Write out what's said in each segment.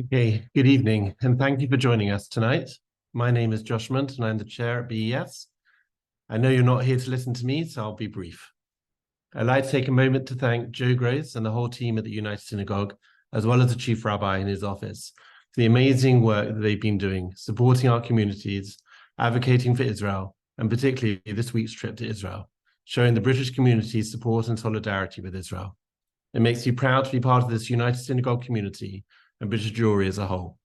Okay, good evening, and thank you for joining us tonight. My name is Josh Munt, and I'm the chair at BES. I know you're not here to listen to me, so I'll be brief. I'd like to take a moment to thank Joe Grose and the whole team at the United Synagogue, as well as the chief rabbi in his office, for the amazing work that they've been doing, supporting our communities, advocating for Israel, and particularly this week's trip to Israel, showing the British community's support and solidarity with Israel. It makes me proud to be part of this United Synagogue community and British Jewry as a whole.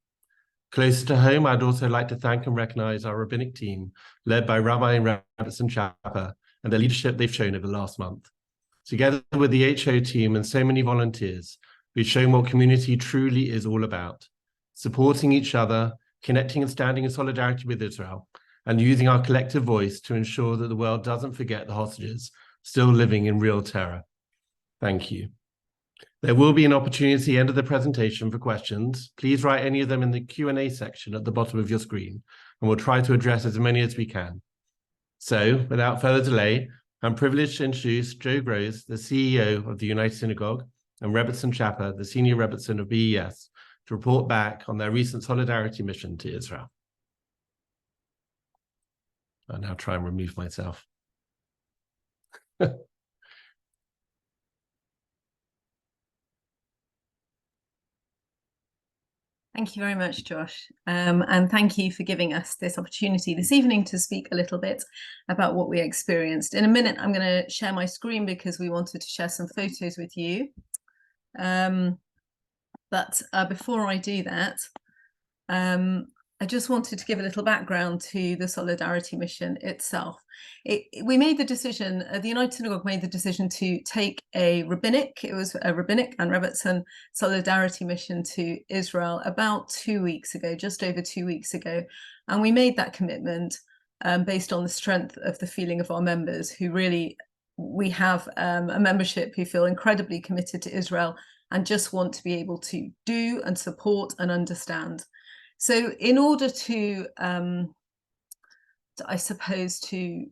Closer to home, I'd also like to thank and recognize our rabbinic team, led by Rabbi Rebbetzin Chapper, and the leadership they've shown over the last month. Together with the HO team and so many volunteers, we've shown what community truly is all about, supporting each other, connecting and standing in solidarity with Israel, and using our collective voice to ensure that the world doesn't forget the hostages still living in real terror. Thank you. There will be an opportunity at the end of the presentation for questions. Please write any of them in the Q&A section at the bottom of your screen, and we'll try to address as many as we can. So, without further delay, I'm privileged to introduce Joe Grose, the CEO of the United Synagogue, and Rebbetzin Chapper, the Senior Rebbetzin of BES, to report back on their recent solidarity mission to Israel. I'll now try and remove myself. Thank you very much, Josh. And thank you for giving us this opportunity this evening to speak a little bit about what we experienced. In a minute, I'm going to share my screen because we wanted to share some photos with you. But before I do that, I just wanted to give a little background to the Solidarity Mission itself. We made the decision, the United Synagogue made the decision to take it was a rabbinic and Rebbetzin Solidarity Mission to Israel about 2 weeks ago, just over 2 weeks ago. And we made that commitment based on the strength of the feeling of our members who really, we have a membership who feel incredibly committed to Israel and just want to be able to do and support and understand. So in order to, I suppose, to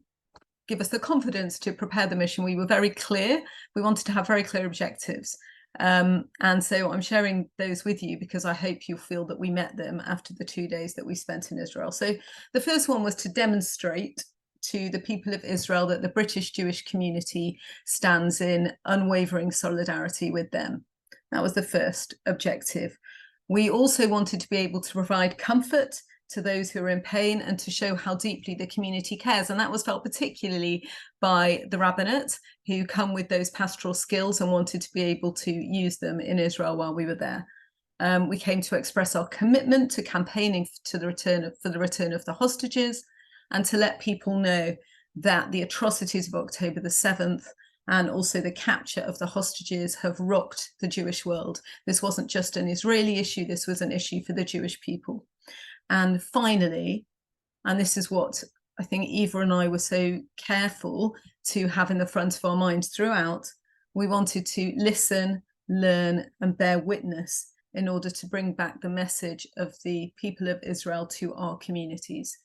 give us the confidence to prepare the mission, we were very clear. We wanted to have very clear objectives. And so I'm sharing those with you because I hope you'll feel that we met them after the 2 days that we spent in Israel. So the first one was to demonstrate to the people of Israel that the British Jewish community stands in unwavering solidarity with them. That was the first objective. We also wanted to be able to provide comfort to those who are in pain and to show how deeply the community cares. And that was felt particularly by the rabbinate, who come with those pastoral skills and wanted to be able to use them in Israel while we were there. We came to express our commitment to campaigning for the return of the hostages and to let people know that the atrocities of October the 7th and also the capture of the hostages have rocked the Jewish world. This wasn't just an Israeli issue, this was an issue for the Jewish people. And finally, and this is what I think Eva and I were so careful to have in the front of our minds throughout, we wanted to listen, learn, and bear witness in order to bring back the message of the people of Israel to our communities.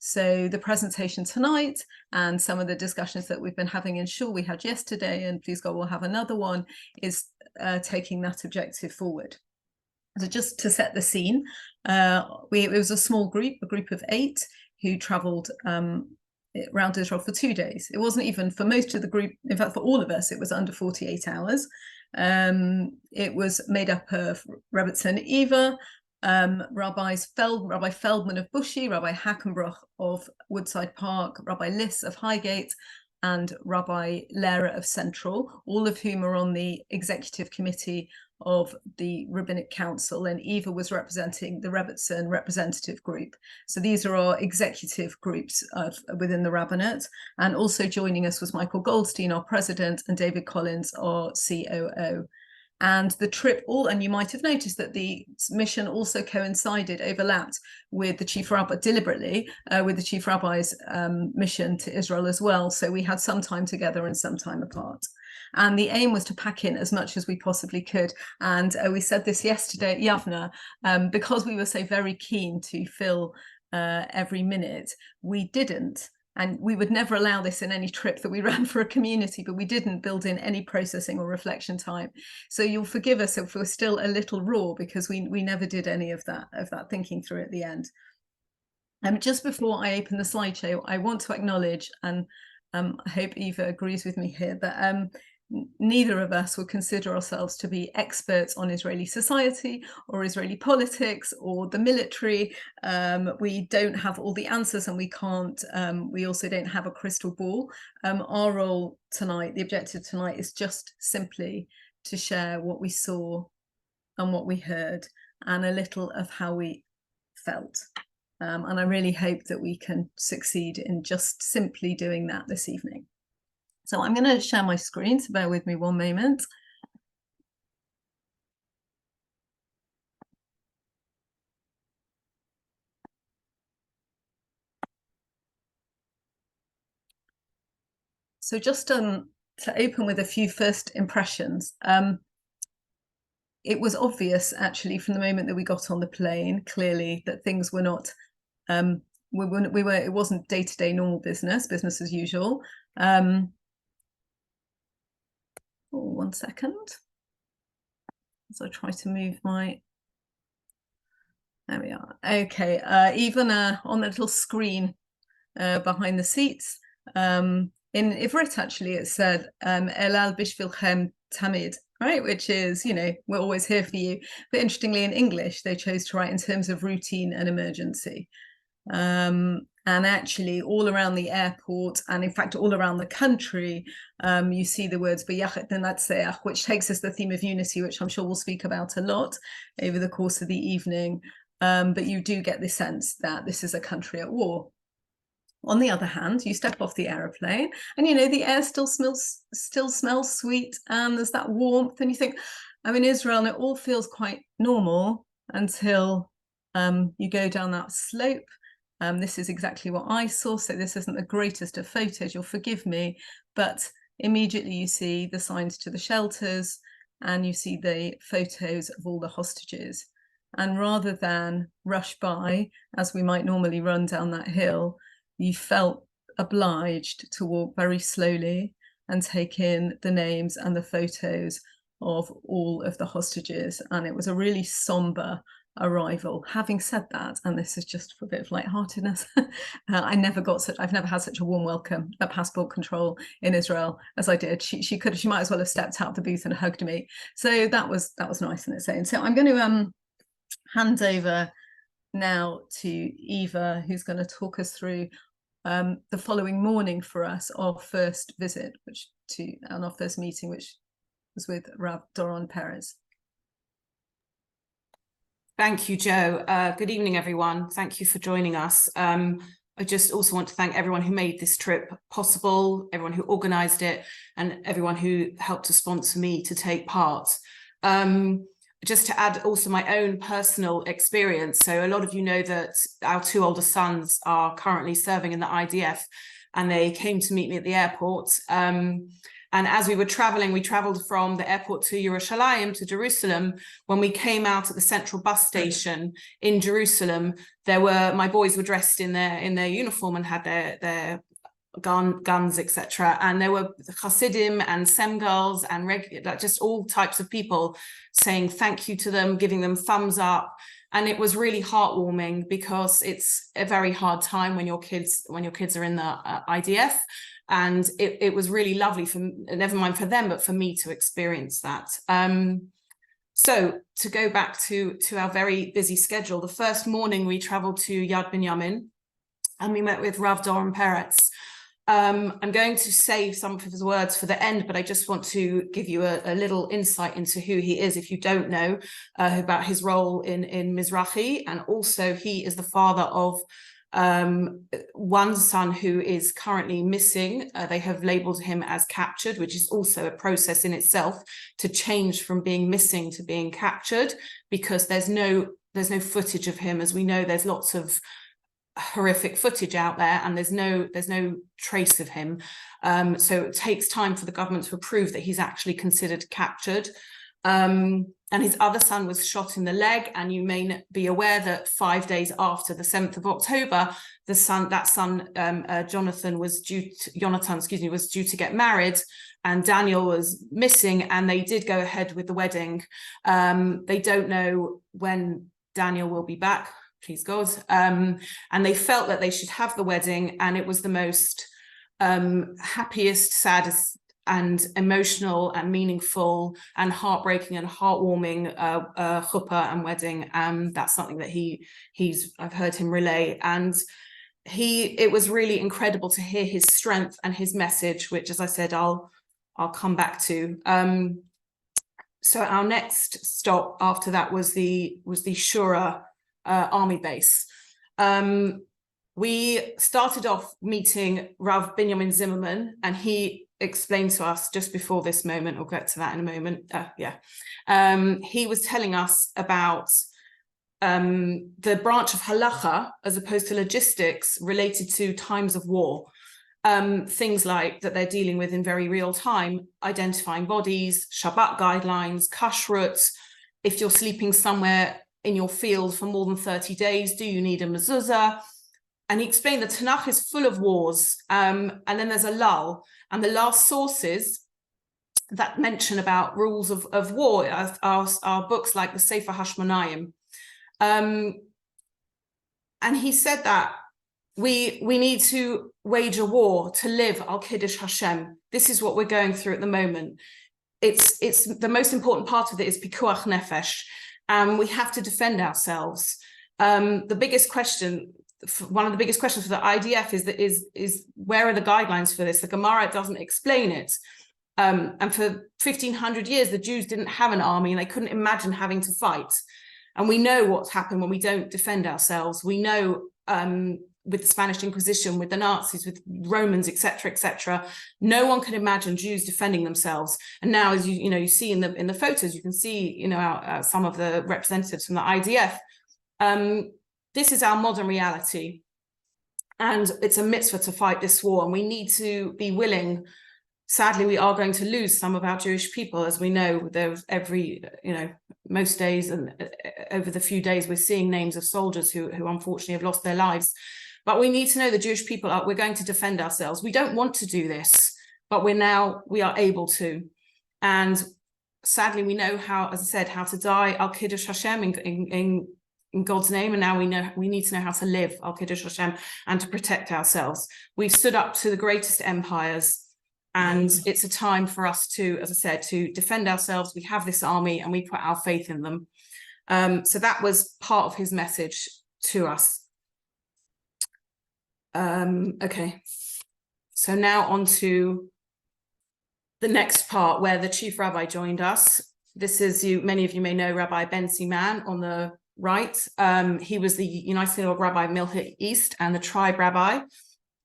So the presentation tonight and some of the discussions that we've been having in Shul we had yesterday, and please God, we'll have another one, is taking that objective forward. So just to set the scene, it was a small group, a group of 8 who travelled around Israel for 2 days. It wasn't even for most of the group, in fact, for all of us, it was under 48 hours. It was made up of Rebbetzin Eva, Rabbi Feldman of Bushey, Rabbi Hackenbruch of Woodside Park, Rabbi Liss of Highgate, and Rabbi Lehrer of Central, all of whom are on the executive committee of the Rabbinic Council, and Eva was representing the Rebbetzin representative group. So these are our executive groups within the rabbinate. And also joining us was Michael Goldstein, our president, and David Collins, our COO. And the trip, and you might have noticed that the mission also overlapped with the chief rabbi, deliberately, with the chief rabbi's mission to Israel as well. So we had some time together and some time apart. And the aim was to pack in as much as we possibly could. And we said this yesterday at Yavna, because we were so very keen to fill every minute, we didn't And we would never allow this in any trip that we ran for a community, but we didn't build in any processing or reflection time. So you'll forgive us if we're still a little raw, because we never did any of that thinking through at the end. Just before I open the slideshow, I want to acknowledge, and I hope Eva agrees with me here, that neither of us would consider ourselves to be experts on Israeli society or Israeli politics or the military. We don't have all the answers, and we can't. We also don't have a crystal ball. Our role tonight, the objective tonight, is just simply to share what we saw and what we heard, and a little of how we felt. And I really hope that we can succeed in just simply doing that this evening. So I'm going to share my screen, so bear with me one moment. So just to open with a few first impressions. It was obvious, actually, from the moment that we got on the plane, clearly, that things were not, it wasn't day-to-day normal business as usual. One second. So I try to move my, there we are. Okay, even on the little screen behind the seats, in Ivrit, actually, it said, Elal bishvilchem tamid, right? Which is, we're always here for you. But interestingly, in English, they chose to write in terms of routine and emergency. And actually, all around the airport, and in fact, all around the country, you see the words "b'yachad nenatzeach," which takes us the theme of unity, which I'm sure we'll speak about a lot over the course of the evening. But you do get the sense that this is a country at war. On the other hand, you step off the aeroplane, and the air still smells sweet, and there's that warmth, and you think, I'm in Israel, and it all feels quite normal until you go down that slope. This is exactly what I saw, so this isn't the greatest of photos, you'll forgive me, but immediately you see the signs to the shelters, and you see the photos of all the hostages. And rather than rush by, as we might normally run down that hill, you felt obliged to walk very slowly and take in the names and the photos of all of the hostages. And it was a really somber arrival. Having said that, and this is just for a bit of lightheartedness, I've never had such a warm welcome at passport control in Israel as I did. She might as well have stepped out the booth and hugged me. So that was nice in its own. So I'm going to hand over now to Eva, who's going to talk us through the following morning for us, our first visit, and our first meeting, which was with Rav Doron Perez. Thank you, Joe. Good evening, everyone. Thank you for joining us. I just also want to thank everyone who made this trip possible, everyone who organized it, and everyone who helped to sponsor me to take part. Just to add also my own personal experience. So a lot of you know that our two older sons are currently serving in the IDF, and they came to meet me at the airport. And as we were traveling, we traveled from the airport to Yerushalayim, to Jerusalem. When we came out at the central bus station in Jerusalem, my boys were dressed in their uniform and had their guns, etc. And there were Hasidim and Semgals and just all types of people saying thank you to them, giving them thumbs up. And it was really heartwarming, because it's a very hard time when your kids are in the IDF. And it was really lovely, never mind for them, but for me to experience that. So to go back to our very busy schedule, the first morning we traveled to Yad Binyamin, and we met with Rav Doron Perez. I'm going to save some of his words for the end, but I just want to give you a little insight into who he is, if you don't know about his role in Mizrahi. And also he is the father of one son who is currently missing. They have labeled him as captured, which is also a process in itself, to change from being missing to being captured, because there's no footage of him. As we know, there's lots of horrific footage out there, and there's no trace of him. So it takes time for the government to approve that he's actually considered captured. And and his other son was shot in the leg. And you may be aware that 5 days after the 7th of October, Jonathan was due to get married, and Daniel was missing, and they did go ahead with the wedding. They don't know when Daniel will be back, please God. And they felt that they should have the wedding, and it was the most happiest, saddest, and emotional and meaningful and heartbreaking and heartwarming chuppah and wedding. That's something that I've heard him relay, and it was really incredible to hear his strength and his message, which, as I said, I'll come back to. So our next stop after that was the Shura army base. We started off meeting Rav Binyamin Zimmerman, and he explained to us just before this moment, we'll get to that in a moment. He was telling us about the branch of halacha as opposed to logistics related to times of war. Things like that they're dealing with in very real time, identifying bodies, Shabbat guidelines, kashrut. If you're sleeping somewhere in your field for more than 30 days, do you need a mezuzah? And he explained the Tanakh is full of wars, and then there's a lull. And the last sources that mention about rules of war are books like the Sefer Hashmonayim. And he said that we need to wage a war to live al Kiddush Hashem. This is what we're going through at the moment. It's the most important part of it is pikuach nefesh. We have to defend ourselves. The biggest question, one of the biggest questions for the IDF is where are the guidelines for this? The Gemara doesn't explain it. And for 1500 years, the Jews didn't have an army, and they couldn't imagine having to fight. And we know what's happened when we don't defend ourselves. We know with the Spanish Inquisition, with the Nazis, with Romans, etc., no one can imagine Jews defending themselves. And now, as you see in the photos, you can see some of the representatives from the IDF. This is our modern reality, and it's a mitzvah to fight this war, and we need to be willing. Sadly, we are going to lose some of our Jewish people, as we know. There's most days, and over the few days, we're seeing names of soldiers who unfortunately have lost their lives. But we need to know the Jewish people we're going to defend ourselves. We don't want to do this, but we are able to. And sadly, we know how, as I said, how to die al Kiddush Hashem in God's name, and now we need to know how to live al Kiddush Hashem and to protect ourselves. We've stood up to the greatest empires, and it's a time for us to, as I said, to defend ourselves. We have this army, and we put our faith in them. So that was part of his message to us. Okay, so now on to the next part where the chief rabbi joined us. This is, many of you may know Rabbi Ben Siman on the right. He was the United Synagogue Rabbi of Milhit East and the tribe rabbi,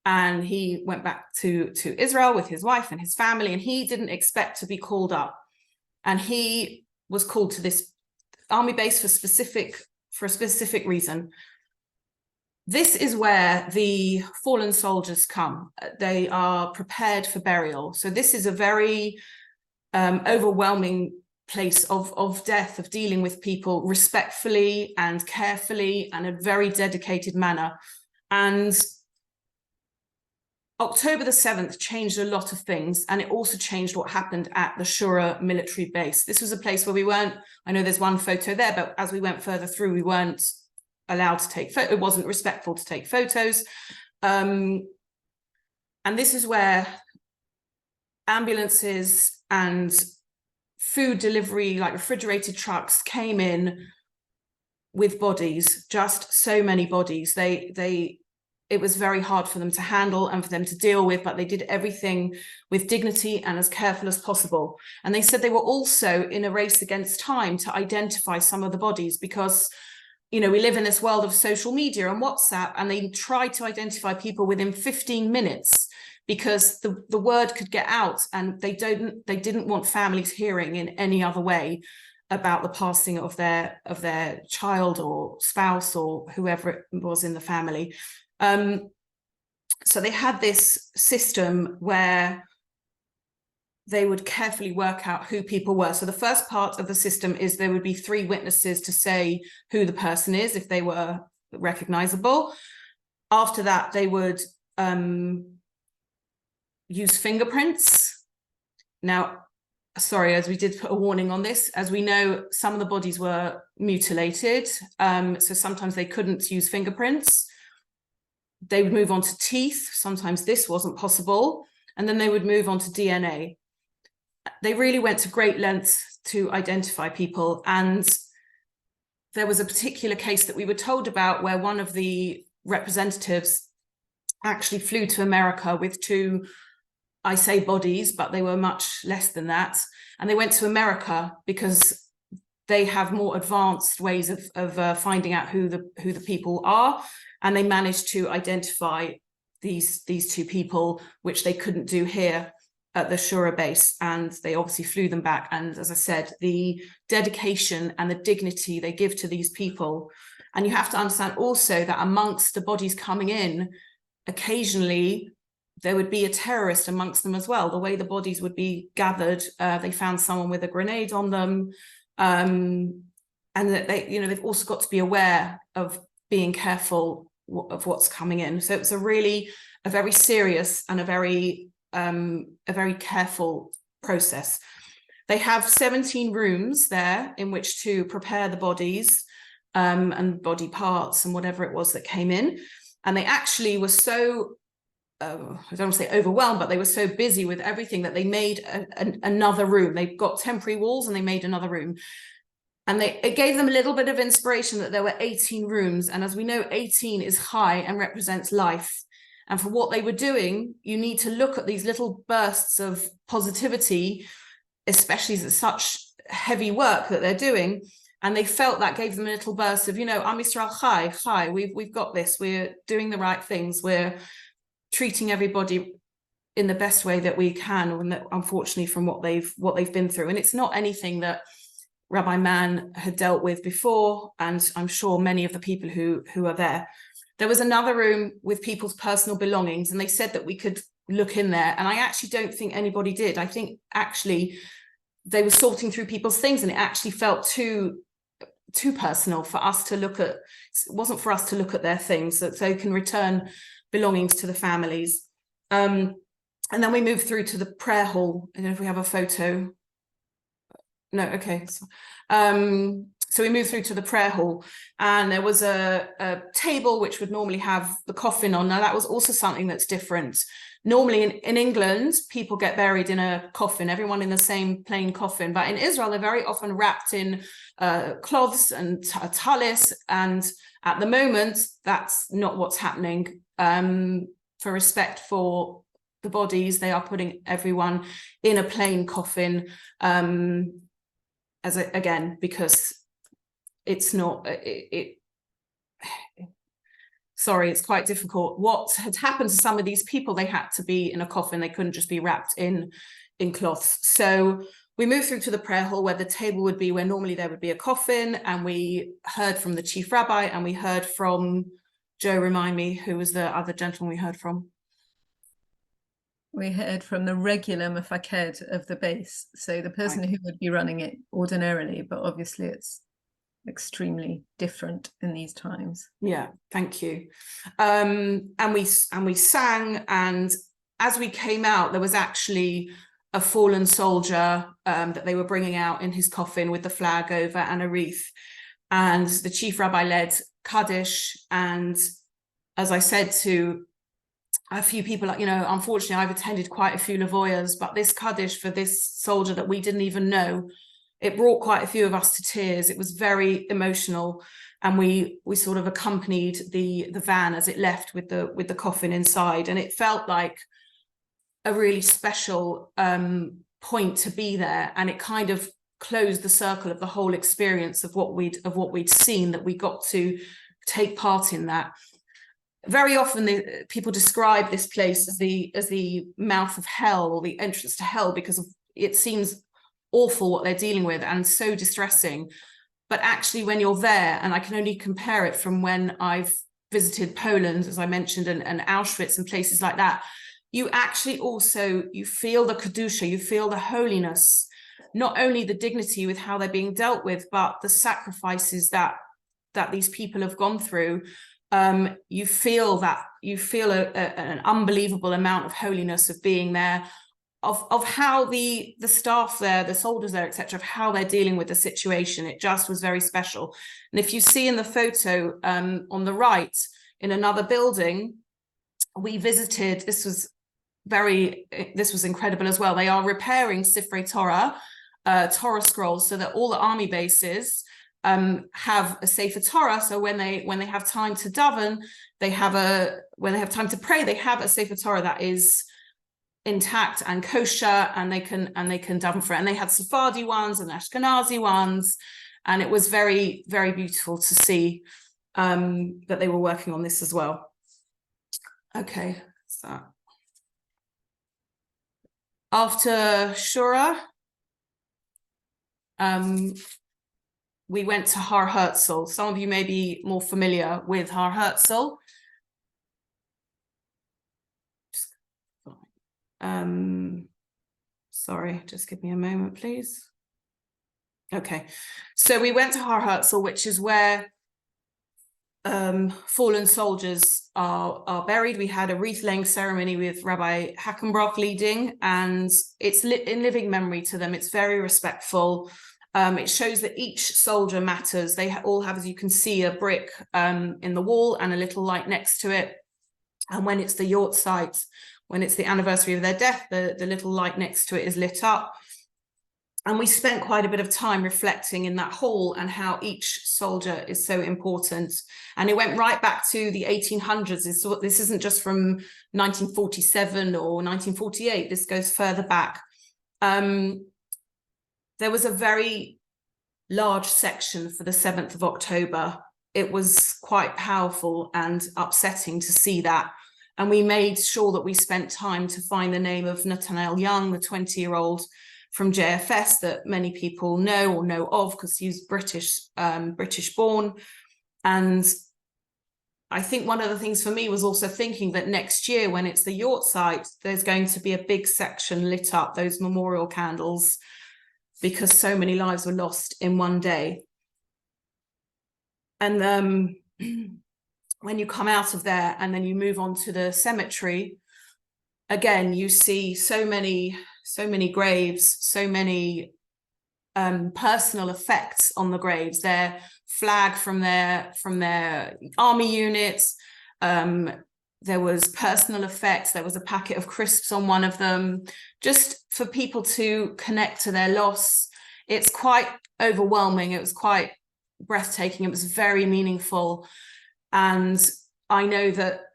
and he went back to Israel with his wife and his family, and he didn't expect to be called up, and he was called to this army base for a specific reason. This is where the fallen soldiers come. They are prepared for burial. So this is a very overwhelming place of death, of dealing with people respectfully and carefully and in a very dedicated manner. And October the 7th changed a lot of things, and it also changed what happened at the Shura military base. This was a place where we weren't, I know there's one photo there, but as we went further through, we weren't allowed to take photos. It wasn't respectful to take photos. And this is where ambulances and food delivery, like refrigerated trucks, came in with bodies, just so many bodies. It was very hard for them to handle and for them to deal with, but they did everything with dignity and as careful as possible. And they said they were also in a race against time to identify some of the bodies, because we live in this world of social media and WhatsApp, and they tried to identify people within 15 minutes because the word could get out, and they didn't want families hearing in any other way about the passing of their child or spouse or whoever it was in the family. So they had this system where they would carefully work out who people were. So the first part of the system is there would be 3 witnesses to say who the person is, if they were recognizable. After that, they would use fingerprints. Now, sorry, as we did put a warning on this, as we know, some of the bodies were mutilated. So sometimes they couldn't use fingerprints. They would move on to teeth. Sometimes this wasn't possible. And then they would move on to DNA. They really went to great lengths to identify people. And there was a particular case that we were told about where one of the representatives actually flew to America with 2, I say bodies, but they were much less than that. And they went to America because they have more advanced ways of finding out who the people are. And they managed to identify these 2 people, which they couldn't do here at the Shura base. And they obviously flew them back. And as I said, the dedication and the dignity they give to these people. And you have to understand also that amongst the bodies coming in, occasionally there would be a terrorist amongst them as well. The way the bodies would be gathered, they found someone with a grenade on them. And that they've also got to be aware of being careful of what's coming in. So it's a very serious and a very careful process. They have 17 rooms there in which to prepare the bodies and body parts and whatever it was that came in. And they actually were so, I don't want to say overwhelmed, but they were so busy with everything that they made another room. They got temporary walls and they made another room. And it gave them a little bit of inspiration that there were 18 rooms. And as we know, 18 is high and represents life. And for what they were doing, you need to look at these little bursts of positivity, especially as it's such heavy work that they're doing. And they felt that gave them a little burst of, Am Yisrael Chai, we've got this. We're doing the right things. We're treating everybody in the best way that we can, and unfortunately from what they've been through. And it's not anything that Rabbi Mann had dealt with before, and I'm sure many of the people who are there. There was another room with people's personal belongings, and they said that we could look in there, and I actually don't think anybody did. I think actually they were sorting through people's things, and it actually felt too personal for us to look at. It wasn't for us to look at their things, so they can return belongings to the families. And then we moved through to the prayer hall. I don't know if we have a photo. No, okay. So we moved through to the prayer hall, and there was a table which would normally have the coffin on. Now that was also something that's different. Normally in England, people get buried in a coffin, everyone in the same plain coffin. But in Israel, they're very often wrapped in cloths and talis. And at the moment, that's not what's happening. For respect for the bodies, they are putting everyone in a plain coffin. Again, because it's not, sorry, it's quite difficult. What had happened to some of these people, they had to be in a coffin. They couldn't just be wrapped in cloths. So we moved through to the prayer hall where the table would be, where normally there would be a coffin. And we heard from the chief rabbi, and we heard from, Joe, remind me, who was the other gentleman we heard from? We heard from the regular mafaked of the base, so the person who would be running it ordinarily, but obviously it's extremely different in these times. Yeah, thank you. And we sang, and as we came out, there was actually a fallen soldier that they were bringing out in his coffin with the flag over and a wreath. And the chief rabbi led Kaddish, and as I said to a few people, unfortunately, I've attended quite a few Lavoyas, but this Kaddish for this soldier that we didn't even know, it brought quite a few of us to tears. It was very emotional, and we sort of accompanied the van as it left with the coffin inside, and it felt like a really special point to be there, and it kind of closed the circle of the whole experience of what we'd seen, that we got to take part in that. Very often people describe this place as the mouth of hell, or the entrance to hell, because it seems awful what they're dealing with and so distressing. But actually, when you're there, and I can only compare it from when I've visited Poland, as I mentioned, and Auschwitz and places like that, you actually also, you feel the kedusha, you feel the holiness, not only the dignity with how they're being dealt with, but the sacrifices that these people have gone through. You feel an unbelievable amount of holiness of being there, of how the staff there, the soldiers there, etc., of how they're dealing with the situation. It just was very special. And if you see in the photo on the right, in another building, we visited, this was incredible as well. They are repairing Sifrei Torah, Torah scrolls, so that all the army bases have a Sefer Torah. So when they have time to daven, when they have time to pray, they have a Sefer Torah that is intact and kosher, and they can daven for it. And they had Sephardi ones and Ashkenazi ones, and it was very, very beautiful to see that they were working on this as well. Okay, so after Shura, we went to Har Herzl. Some of you may be more familiar with Har Herzl. Sorry, just give me a moment, please. Okay, so we went to Har Herzl, which is where fallen soldiers are buried. We had a wreath-laying ceremony with Rabbi Hackenbrock leading, and it's in living memory to them. It's very respectful. It shows that each soldier matters. They all have, as you can see, a brick in the wall and a little light next to it. And when it's the Yortzeit, when it's the anniversary of their death, the little light next to it is lit up. And we spent quite a bit of time reflecting in that hall and how each soldier is so important. And it went right back to the 1800s. This isn't just from 1947 or 1948. This goes further back. There was a very large section for the 7th of October. It was quite powerful and upsetting to see that. And we made sure that we spent time to find the name of Nathaniel Young, the 20-year-old from JFS that many people know or know of because he was British born. And I think one of the things for me was also thinking that next year, when it's the Yortzeit, there's going to be a big section lit up, those memorial candles, because so many lives were lost in one day. And when you come out of there and then you move on to the cemetery, again, you see so many graves, so many personal effects on the graves. Their flag from their army units. There was personal effects. There was a packet of crisps on one of them, just for people to connect to their loss. It's quite overwhelming. It was quite breathtaking. It was very meaningful. And I know that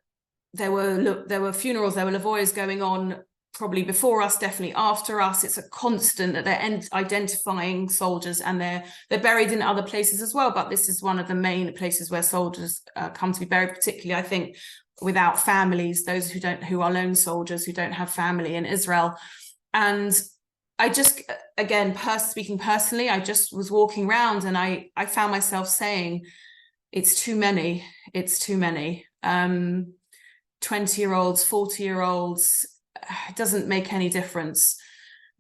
there were funerals, there were lavoyas going on probably before us, definitely after us. It's a constant that they're identifying soldiers, and they're buried in other places as well. But this is one of the main places where soldiers come to be buried, particularly, I think, without families, those who are lone soldiers, who don't have family in Israel. And I just, again, speaking personally, I just was walking around and I found myself saying, it's too many. It's too many. 20-year-olds, 40-year-olds, it doesn't make any difference.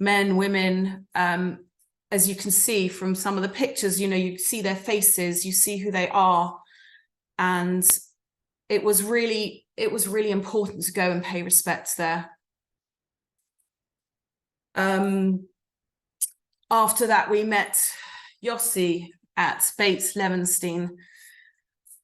Men, women, as you can see from some of the pictures, you see their faces, you see who they are. And it was really important to go and pay respects there. After that, we met Yossi at Bates Levenstein.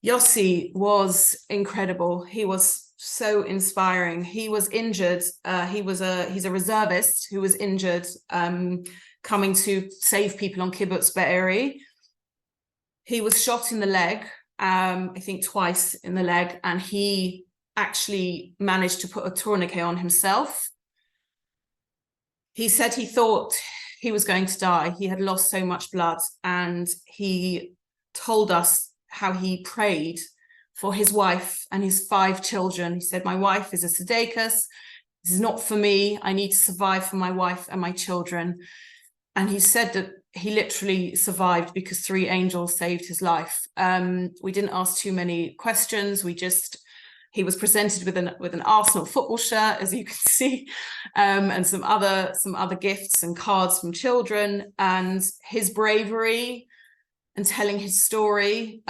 Yossi was incredible. He was so inspiring. He was injured. He's a reservist who was injured, coming to save people on Kibbutz Be'eri. He was shot in the leg, I think twice in the leg, and he actually managed to put a tourniquet on himself. He said he thought he was going to die. He had lost so much blood, and he told us how he prayed for his wife and his 5 children. He said, my wife is a tzedekah. This is not for me. I need to survive for my wife and my children. And he said that he literally survived because 3 angels saved his life. We didn't ask too many questions. We just He was presented with an Arsenal football shirt, as you can see, and some other gifts and cards from children. And his bravery and telling his story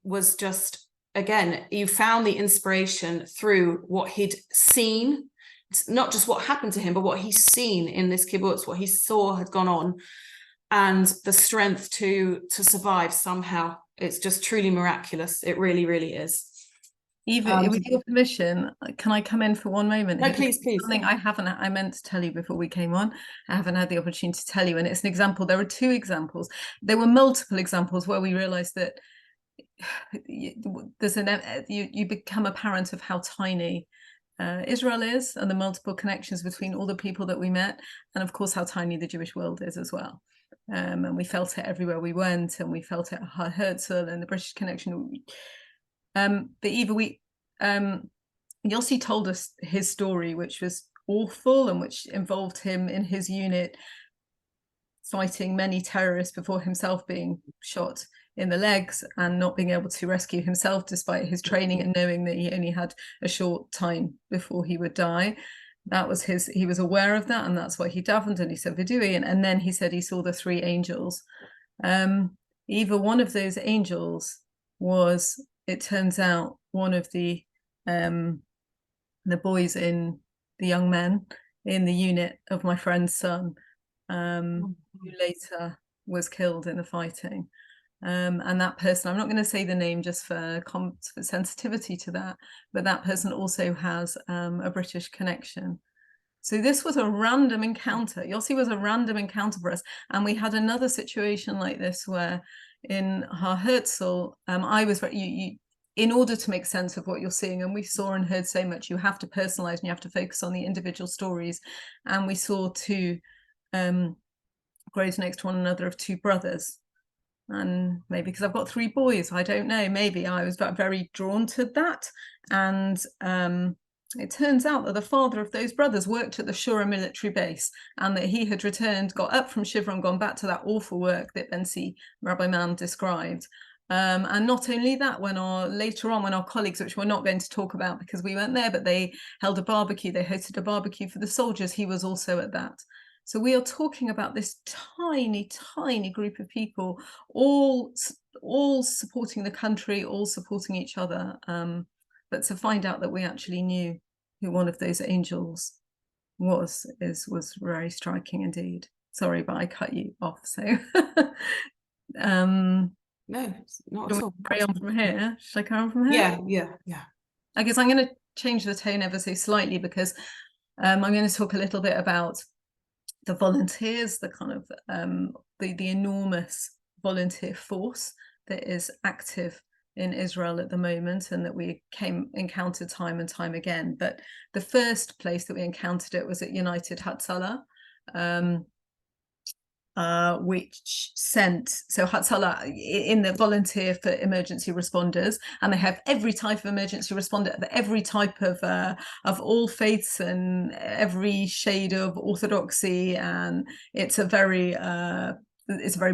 was just, again, you found the inspiration through what he'd seen. It's not just what happened to him, but what he's seen in this kibbutz, what he saw had gone on, and the strength to survive somehow. It's just truly miraculous. It really, really is. Eva, with your permission, can I come in for one moment? No, please. Something I meant to tell you before we came on. I haven't had the opportunity to tell you, and it's an example. There are two examples. There were multiple examples where we realized that there's you become a parent of how tiny Israel is, and the multiple connections between all the people that we met, and of course how tiny the Jewish world is as well. And we felt it everywhere we went, and we felt it at Herzl and the British connection. But Eva, Yossi told us his story, which was awful and which involved him in his unit fighting many terrorists before himself being shot in the legs and not being able to rescue himself despite his training and knowing that he only had a short time before he would die. That was he was aware of that, and that's why he davened and he said Vidui, and then he said he saw the three angels. Eva, one of those angels was, it turns out, one of the boys the young men in the unit of my friend's son, who later was killed in the fighting. And that person, I'm not going to say the name just for sensitivity to that, but that person also has a British connection. So this was a random encounter. Yossi was a random encounter for us. And we had another situation like this where in Har Herzl, I was in order to make sense of what you're seeing, and we saw and heard so much, you have to personalize and you have to focus on the individual stories. And we saw two graves next to one another of two brothers. And maybe because I've got three boys, I don't know, maybe I was very drawn to that. And it turns out that the father of those brothers worked at the Shura military base, and that he had returned, got up from Shiva and gone back to that awful work that Bensi Rabbi Mann described. And not only that, later on when our colleagues, which we're not going to talk about because we weren't there, but they held a barbecue, they hosted a barbecue for the soldiers, he was also at that. So we are talking about this tiny, tiny group of people, all supporting the country, all supporting each other. But to find out that we actually knew who one of those angels was very striking indeed. Sorry, but I cut you off. So no, not at all. Carry on from here. Should I carry on from here? Yeah. I guess I'm going to change the tone ever so slightly, because I'm going to talk a little bit about the volunteers, the kind of the enormous volunteer force that is active in Israel at the moment, and that we encountered time and time again. But the first place that we encountered it was at United Hatzalah, which sent, so Hatzalah in the volunteer for emergency responders, and they have every type of emergency responder, every type of all faiths and every shade of orthodoxy, and it's a very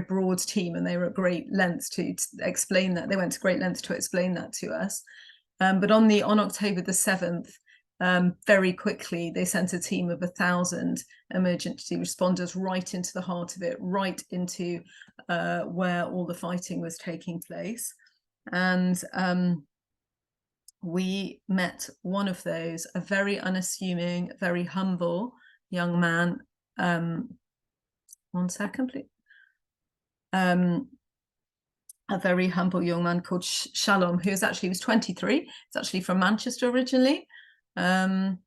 broad team, and they were at great lengths to explain that. They went to great lengths to explain that to us. But on October the 7th, very quickly they sent a team of 1,000 emergency responders right into the heart of it, right into where all the fighting was taking place. And we met one of those, a very unassuming, very humble young man. One second, please. A very humble young man called Shalom, who was 23. He's actually from Manchester originally. And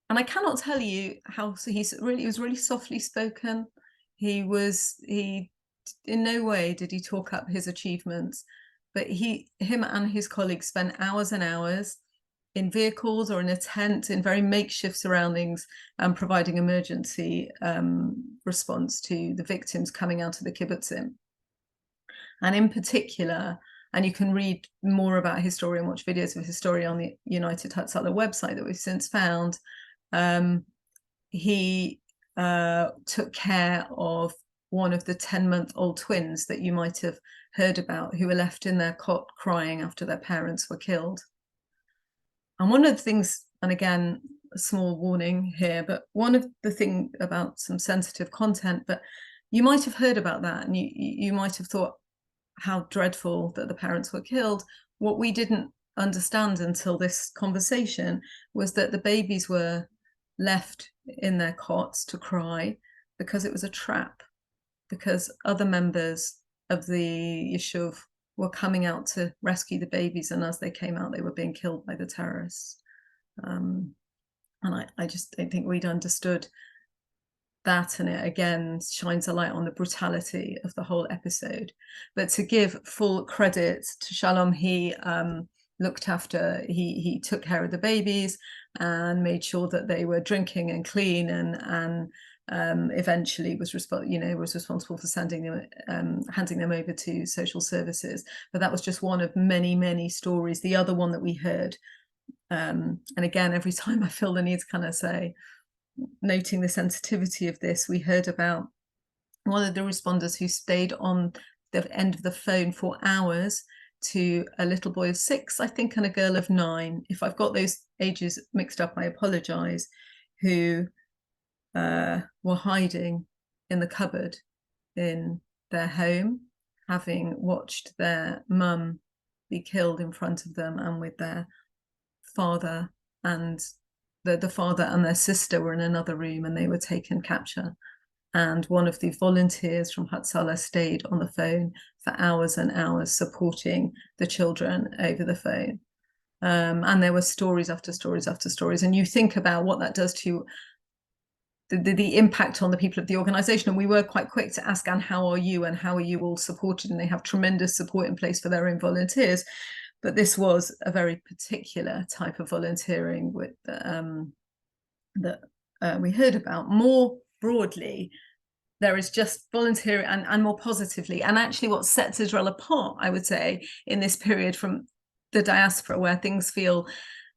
I cannot tell you how, so he was really softly spoken. He in no way did he talk up his achievements, but him and his colleagues spent hours and hours in vehicles or in a tent in very makeshift surroundings, providing emergency response to the victims coming out of the kibbutzim. And in particular, and you can read more about his story and watch videos of his story on the United Hatzalah website that we've since found. He took care of one of the 10-month-old twins that you might have heard about, who were left in their cot crying after their parents were killed. And one of the things, and again, a small warning here, but one of the thing about some sensitive content, but you might have heard about that, and you might have thought how dreadful that the parents were killed. What we didn't understand until this conversation was that the babies were left in their cots to cry because it was a trap, because other members of the Yishuv were coming out to rescue the babies, and as they came out, they were being killed by the terrorists. And I just don't think we'd understood that, and it again shines a light on the brutality of the whole episode. But to give full credit to Shalom, he looked after, he took care of the babies and made sure that they were drinking and clean, and eventually was responsible for sending them, handing them over to social services. But that was just one of many stories. The other one that we heard, and again, every time I feel the need to kind of say, noting the sensitivity of this, we heard about one of the responders who stayed on the end of the phone for hours to a little boy of 6, I think, and a girl of 9. If I've got those ages mixed up, I apologize, who were hiding in the cupboard in their home, having watched their mum be killed in front of them, and with their father, and the father and their sister were in another room, and they were taken capture. And one of the volunteers from Hatzalah stayed on the phone for hours and hours, supporting the children over the phone. And there were stories after stories after stories. And you think about what that does to the impact on the people of the organization. And we were quite quick to ask, and how are you? And how are you all supported? And they have tremendous support in place for their own volunteers. But this was a very particular type of volunteering with, that we heard about. More broadly, there is just volunteering, and more positively. And actually what sets Israel apart, I would say, in this period from the diaspora, where things feel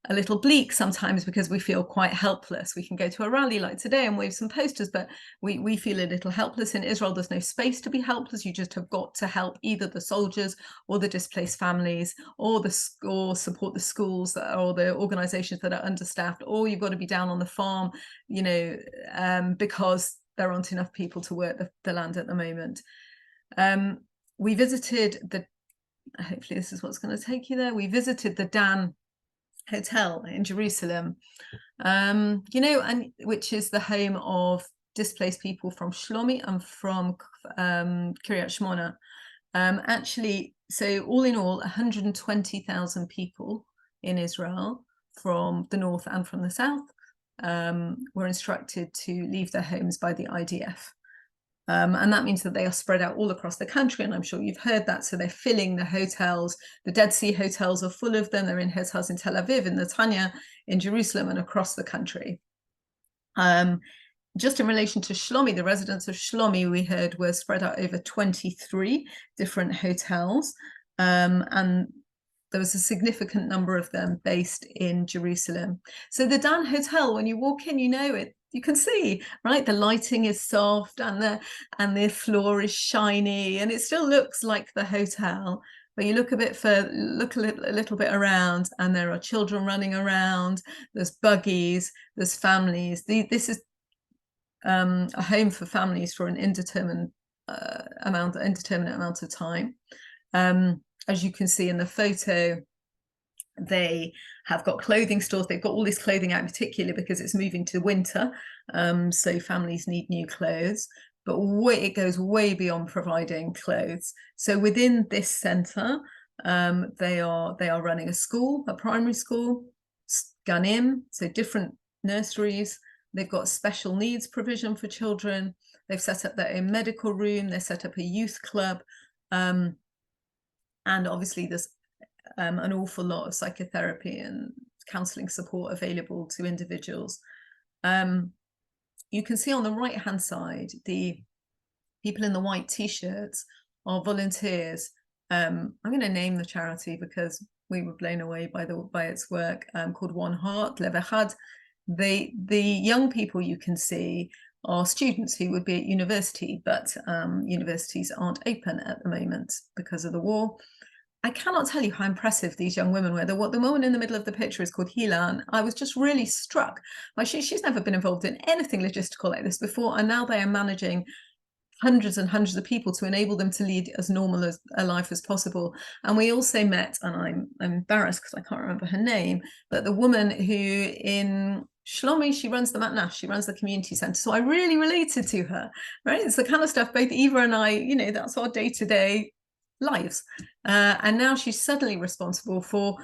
a little bleak sometimes because we feel quite helpless. We can go to a rally like today and wave some posters, but we feel a little helpless. In Israel, there's no space to be helpless. You just have got to help either the soldiers or the displaced families, or support the schools or the organizations that are understaffed, or you've got to be down on the farm, because there aren't enough people to work the land at the moment. We visited hopefully this is what's going to take you there. We visited the Dan Hotel in Jerusalem, and which is the home of displaced people from Shlomi and from Kiryat Shmona. Actually, so all in all, 120,000 people in Israel from the north and from the south were instructed to leave their homes by the IDF. And that means that they are spread out all across the country, and I'm sure you've heard that. So they're filling the hotels. The Dead Sea hotels are full of them. They're in hotels in Tel Aviv, in Netanya, in Jerusalem, and across the country. Just in relation to Shlomi, the residents of Shlomi, we heard, were spread out over 23 different hotels, and there was a significant number of them based in Jerusalem. So the Dan Hotel, when you walk in, you can see, right? The lighting is soft, and the floor is shiny, and it still looks like the hotel. But you look a little bit around, and there are children running around. There's buggies. There's families. This is a home for families for an indeterminate amount of time. As you can see in the photo, they have got clothing stores. They've got all this clothing out, particularly because it's moving to winter, so families need new clothes. But it goes way beyond providing clothes. So within this centre, they are running a school, a primary school, ganim, so different nurseries. They've got special needs provision for children. They've set up their own medical room. They set up a youth club, and obviously there's an awful lot of psychotherapy and counselling support available to individuals. You can see on the right-hand side, the people in the white T-shirts are volunteers. I'm going to name the charity because we were blown away by its work, called One Heart, Lev Echad. The young people you can see are students who would be at university, but universities aren't open at the moment because of the war. I cannot tell you how impressive these young women were. The woman in the middle of the picture is called Hila, and I was just really struck. She's never been involved in anything logistical like this before, and now they are managing hundreds and hundreds of people to enable them to lead as normal as a life as possible. And we also met, and I'm embarrassed because I can't remember her name, but the woman who in Shlomi, she runs the Matnash, she runs the community center. So I really related to her, right? It's the kind of stuff both Eva and I, that's our day-to-day lives. And now she's suddenly responsible for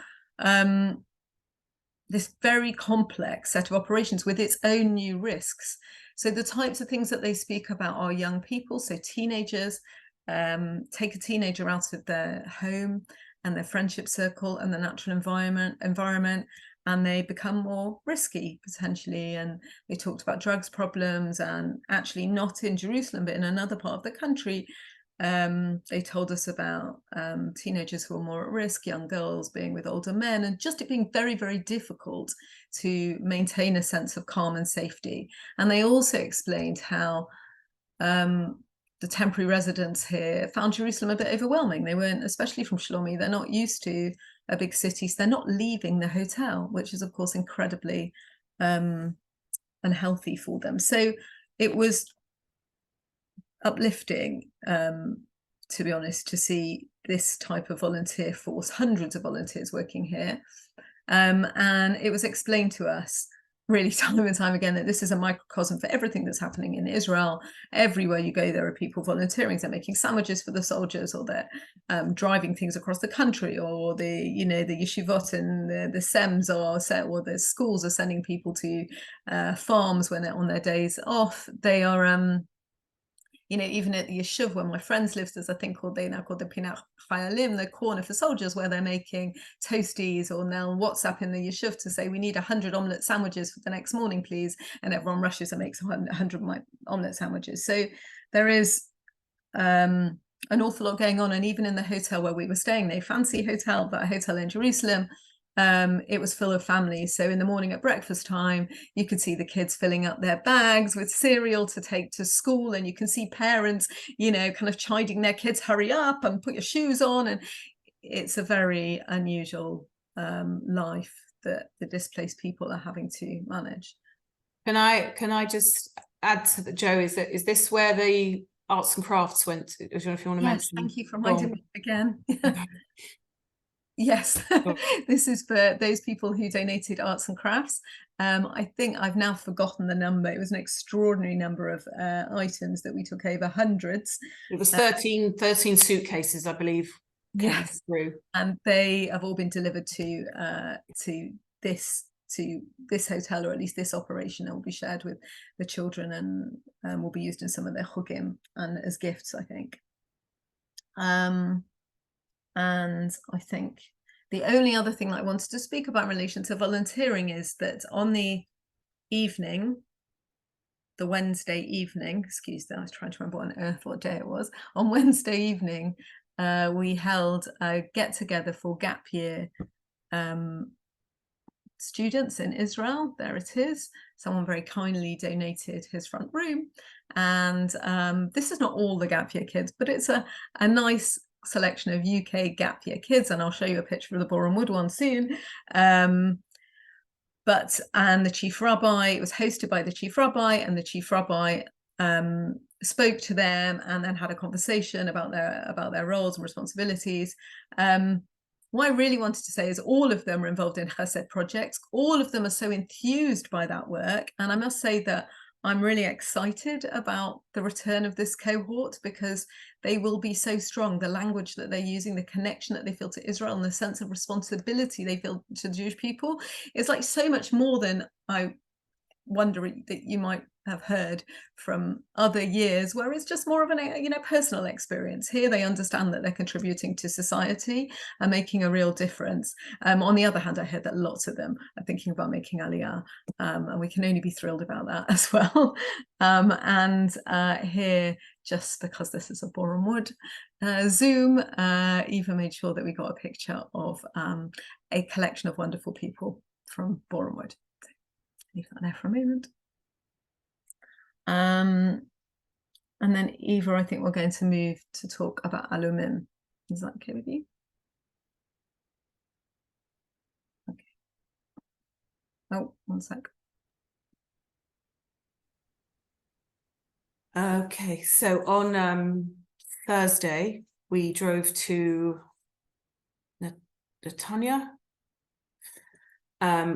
this very complex set of operations with its own new risks. So the types of things that they speak about are young people, so teenagers, take a teenager out of their home and their friendship circle and the natural environment, and they become more risky potentially. And they talked about drugs problems, and actually not in Jerusalem, but in another part of the country, they told us about teenagers who are more at risk, young girls being with older men, and just it being very, very difficult to maintain a sense of calm and safety. And they also explained how the temporary residents here found Jerusalem a bit overwhelming. They weren't, especially from Shlomi, they're not used to a big city, so they're not leaving the hotel, which is of course incredibly unhealthy for them. So it was uplifting, to be honest, to see this type of volunteer force, hundreds of volunteers working here. And it was explained to us really time and time again that this is a microcosm for everything that's happening in Israel. Everywhere you go, there are people volunteering. They're making sandwiches for the soldiers, or they're driving things across the country, or the yeshivot and the SEMs or the schools are sending people to farms when they're on their days off. They are even at the yeshiv where my friends lived, there's a thing called the Pinach Chayalim, the corner for soldiers, where they're making toasties, or they'll WhatsApp in the yeshiv to say, we need 100 omelette sandwiches for the next morning, please. And everyone rushes and makes 100 omelette sandwiches. So there is an awful lot going on. And even in the hotel where we were staying, a fancy hotel, but a hotel in Jerusalem, it was full of families. So in the morning at breakfast time, you could see the kids filling up their bags with cereal to take to school, and you can see parents, kind of chiding their kids, hurry up and put your shoes on. And it's a very unusual life that the displaced people are having to manage. Can I just add to the, Joe, is this where the arts and crafts went? I don't know if you want to mention. Thank you for reminding me again. Yes, this is for those people who donated arts and crafts. I think I've now forgotten the number. It was an extraordinary number of items that we took over, hundreds. It was 13 suitcases, I believe. Yes, through. And they have all been delivered to this hotel, or at least this operation, and will be shared with the children, and will be used in some of their chugim and as gifts, I think. And I think the only other thing that I wanted to speak about in relation to volunteering is that on the evening, the Wednesday evening, excuse me, I was trying to remember what on earth what day it was. On Wednesday evening, we held a get-together for gap year students in Israel. There it is. Someone very kindly donated his front room. And this is not all the gap year kids, but it's a nice selection of UK gap year kids, and I'll show you a picture of the Boron Wood one soon. And the chief rabbi, it was hosted by the chief rabbi, and the chief rabbi spoke to them and then had a conversation about their roles and responsibilities. What I really wanted to say is all of them are involved in Chesed projects. All of them are so enthused by that work, and I must say that I'm really excited about the return of this cohort, because they will be so strong. The language that they're using, the connection that they feel to Israel, and the sense of responsibility they feel to the Jewish people is like so much more than I wonder that you might have heard from other years, where it's just more of an personal experience. Here they understand that they're contributing to society and making a real difference. On the other hand, I heard that lots of them are thinking about making Aliyah, and we can only be thrilled about that as well. Here, just because this is a Boron Wood Zoom, Eva made sure that we got a picture of a collection of wonderful people from Boron Wood. Leave that there for a moment. And then Eva, I think we're going to move to talk about Alumim. Is that okay with you? Oh, one sec. Okay, so on Thursday, we drove to Netanya.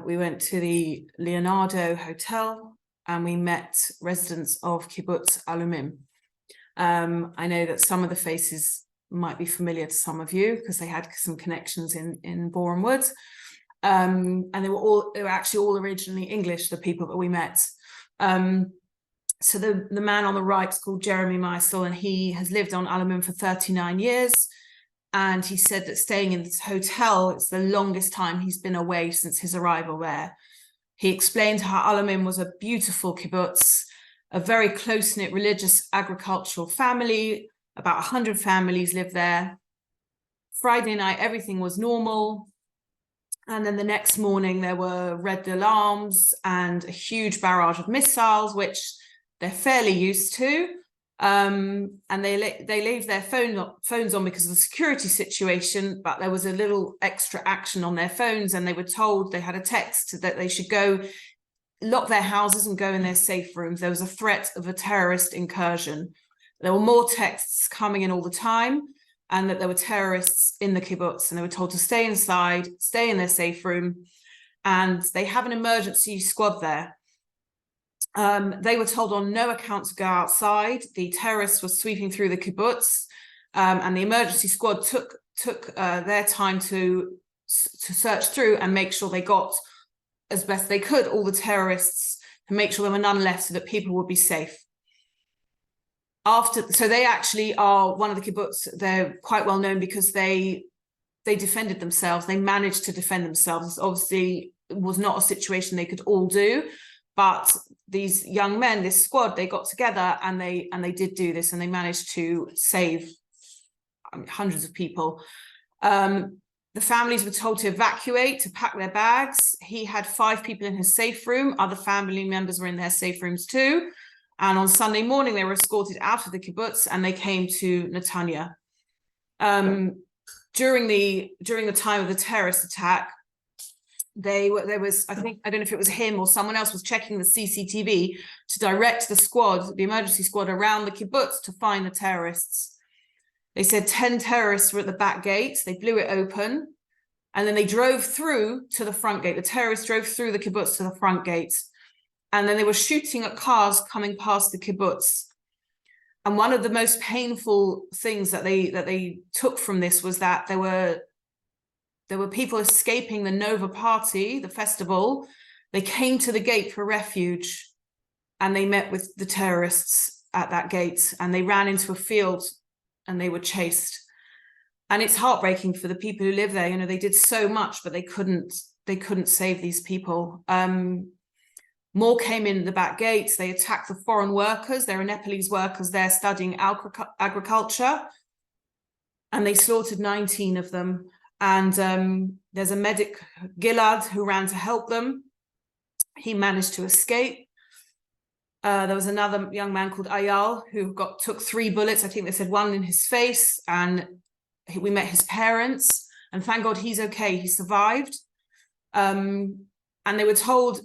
We went to the Leonardo Hotel and we met residents of Kibbutz Alumim. I know that some of the faces might be familiar to some of you because they had some connections in Boreham Wood. And they were actually all originally English, the people that we met. So the man on the right is called Jeremy Meisel, and he has lived on Alumim for 39 years. And he said that staying in this hotel, it's the longest time he's been away since his arrival there. He explained how Alumim was a beautiful kibbutz, a very close-knit religious agricultural family. About 100 families live there. Friday night, everything was normal. And then the next morning, there were red alarms and a huge barrage of missiles, which they're fairly used to. And they leave their phones on because of the security situation, but there was a little extra action on their phones, and they were told, they had a text that they should go lock their houses and go in their safe rooms. There was a threat of a terrorist incursion. There were more texts coming in all the time, and that there were terrorists in the kibbutz, and they were told to stay inside, stay in their safe room, and they have an emergency squad there. They were told on no account to go outside. The terrorists were sweeping through the kibbutz, and the emergency squad took their time to search through and make sure they got, as best they could, all the terrorists, and make sure there were none left so that people would be safe. So they actually are one of the kibbutz. They're quite well known because they defended themselves. They managed to defend themselves. Obviously, it was not a situation they could all do, but these young men, this squad, they got together and they did do this, and they managed to save hundreds of people. The families were told to evacuate, to pack their bags. He had 5 people in his safe room. Other family members were in their safe rooms too. And on Sunday morning, they were escorted out of the kibbutz and they came to Netanya. During the time of the terrorist attack, there was, I don't know if it was him or someone else was checking the CCTV to direct the squad, the emergency squad, around the kibbutz to find the terrorists. They said 10 terrorists were at the back gate. They blew it open, and then they drove through to the front gate. The terrorists drove through the kibbutz to the front gate, and then they were shooting at cars coming past the kibbutz. And one of the most painful things that they took from this was that there were people escaping the Nova party, the festival. They came to the gate for refuge, and they met with the terrorists at that gate, and they ran into a field and they were chased. And it's heartbreaking for the people who live there. You know, they did so much, but they couldn't save these people. More came in the back gates. They attacked the foreign workers. There are Nepalese workers there studying agriculture, and they slaughtered 19 of them. And there's a medic, Gilad, who ran to help them. He managed to escape. There was another young man called Ayal who took 3 bullets. I think they said 1 in his face, and we met his parents, and thank God he's okay. He survived. And they were told,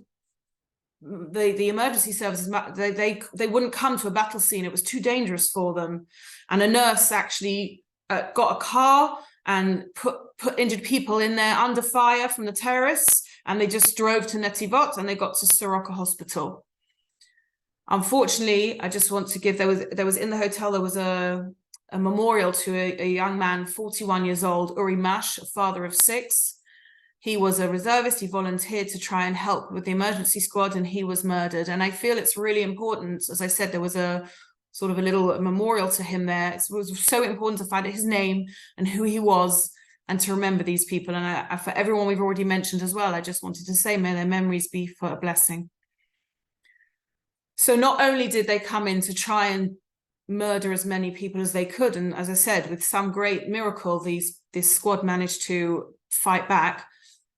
the emergency services, they wouldn't come to a battle scene. It was too dangerous for them. And a nurse actually got a car and put injured people in there under fire from the terrorists, and they just drove to Netivot and they got to Soroka Hospital. Unfortunately, I just want to give, there was in the hotel, there was a memorial to a young man, 41 years old, Uri Mash, a father of 6. He was a reservist. He volunteered to try and help with the emergency squad, and he was murdered. And I feel it's really important. As I said, there was a sort of a little memorial to him there. It was so important to find out his name and who he was, and to remember these people. And for everyone we've already mentioned as well, I just wanted to say, may their memories be for a blessing. So not only did they come in to try and murder as many people as they could, and as I said, with some great miracle, this squad managed to fight back.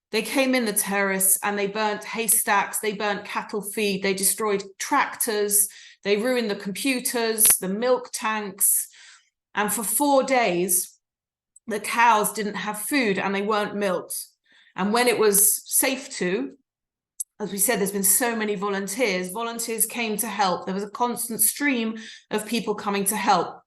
They came in, the terrorists, and they burnt haystacks, they burnt cattle feed, they destroyed tractors, they ruined the computers, the milk tanks. And for 4 days, the cows didn't have food and they weren't milked. And when it was safe to, as we said, there's been so many volunteers. Volunteers came to help. There was a constant stream of people coming to help.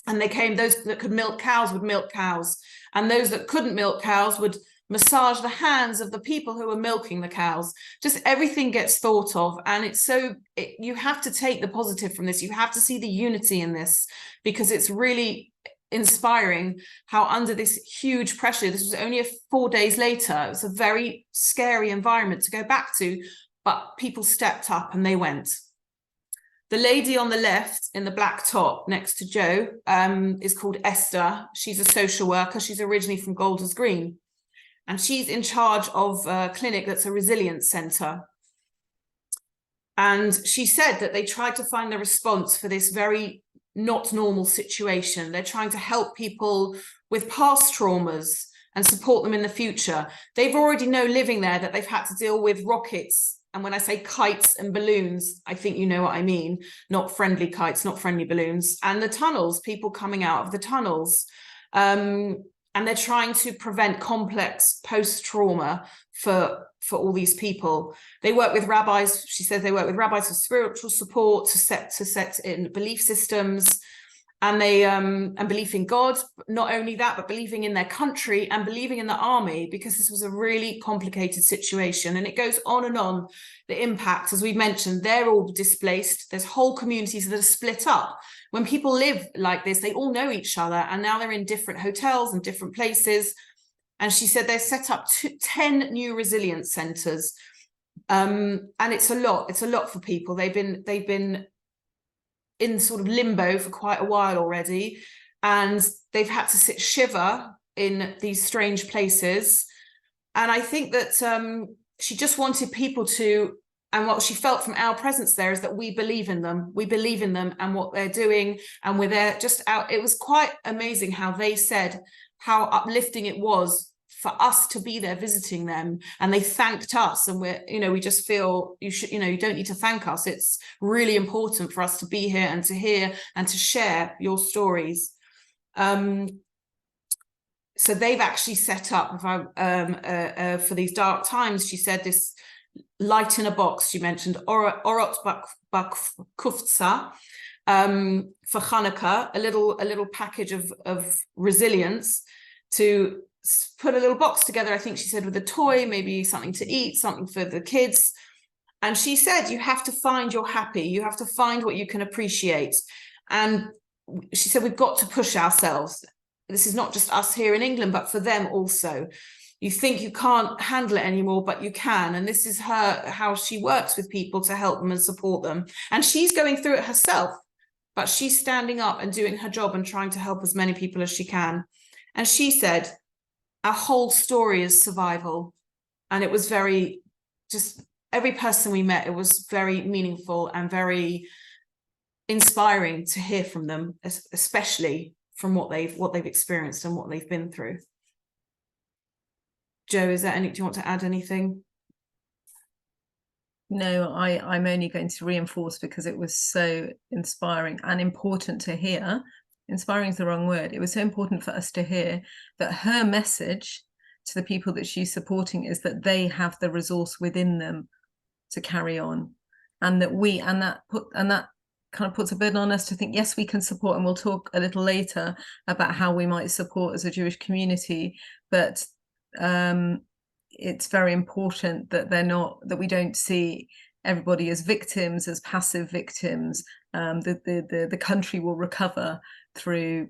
And they came, those that could milk cows would milk cows. And those that couldn't milk cows would massage the hands of the people who were milking the cows. Just everything gets thought of. And it's so, you have to take the positive from this. You have to see the unity in this, because it's really inspiring how under this huge pressure, this was only 4 days later, it was a very scary environment to go back to, but people stepped up and they went. The lady on the left in the black top next to Joe is called Esther. She's a social worker. She's originally from Golders Green, and she's in charge of a clinic that's a resilience centre. And she said that they tried to find the response for this very not normal situation. They're trying to help people with past traumas and support them in the future. They've already living there that they've had to deal with rockets. And when I say kites and balloons, I think you know what I mean. Not friendly kites, not friendly balloons. And the tunnels, people coming out of the tunnels. And they're trying to prevent complex post-trauma for all these people. They work with rabbis. She says they work with rabbis for spiritual support, to set in belief systems, and they and belief in God. Not only that, but believing in their country and believing in the army, because this was a really complicated situation. And it goes on and on. The impact, as we mentioned, they're all displaced. There's whole communities that are split up. When people live like this, they all know each other, and now they're in different hotels and different places. And she said they've set up 10 new resilience centres, and it's a lot. It's a lot for people. They've been in sort of limbo for quite a while already, and they've had to shiver in these strange places. And I think that she just wanted people to, and what she felt from our presence there is that we believe in them. We believe in them and what they're doing, and we're there just out. It was quite amazing how they said how uplifting it was for us to be there visiting them, and they thanked us. And we just feel you don't need to thank us. It's really important for us to be here and to hear and to share your stories. So they've actually set up for these dark times. She said this light in a box. She mentioned Orot Bakufza for Hanukkah, a little package of resilience, to put a little box together. I think she said with a toy, maybe something to eat, something for the kids. And she said you have to find your happy. You have to find what you can appreciate. And she said we've got to push ourselves. This is not just us here in England, but for them also. You think you can't handle it anymore, but you can. And this is how she works with people to help them and support them. And she's going through it herself, but she's standing up and doing her job and trying to help as many people as she can. And she said, our whole story is survival. And it was every person we met, it was very meaningful and very inspiring to hear from them, especially from what they've experienced and what they've been through. Joe, do you want to add anything? No, I'm only going to reinforce, because it was so inspiring and important to hear. Inspiring is the wrong word. It was so important for us to hear that her message to the people that she's supporting is that they have the resource within them to carry on, and that that kind of puts a burden on us to think, yes, we can support, and we'll talk a little later about how we might support as a Jewish community, but it's very important that we don't see everybody as victims, as passive victims. The country will recover through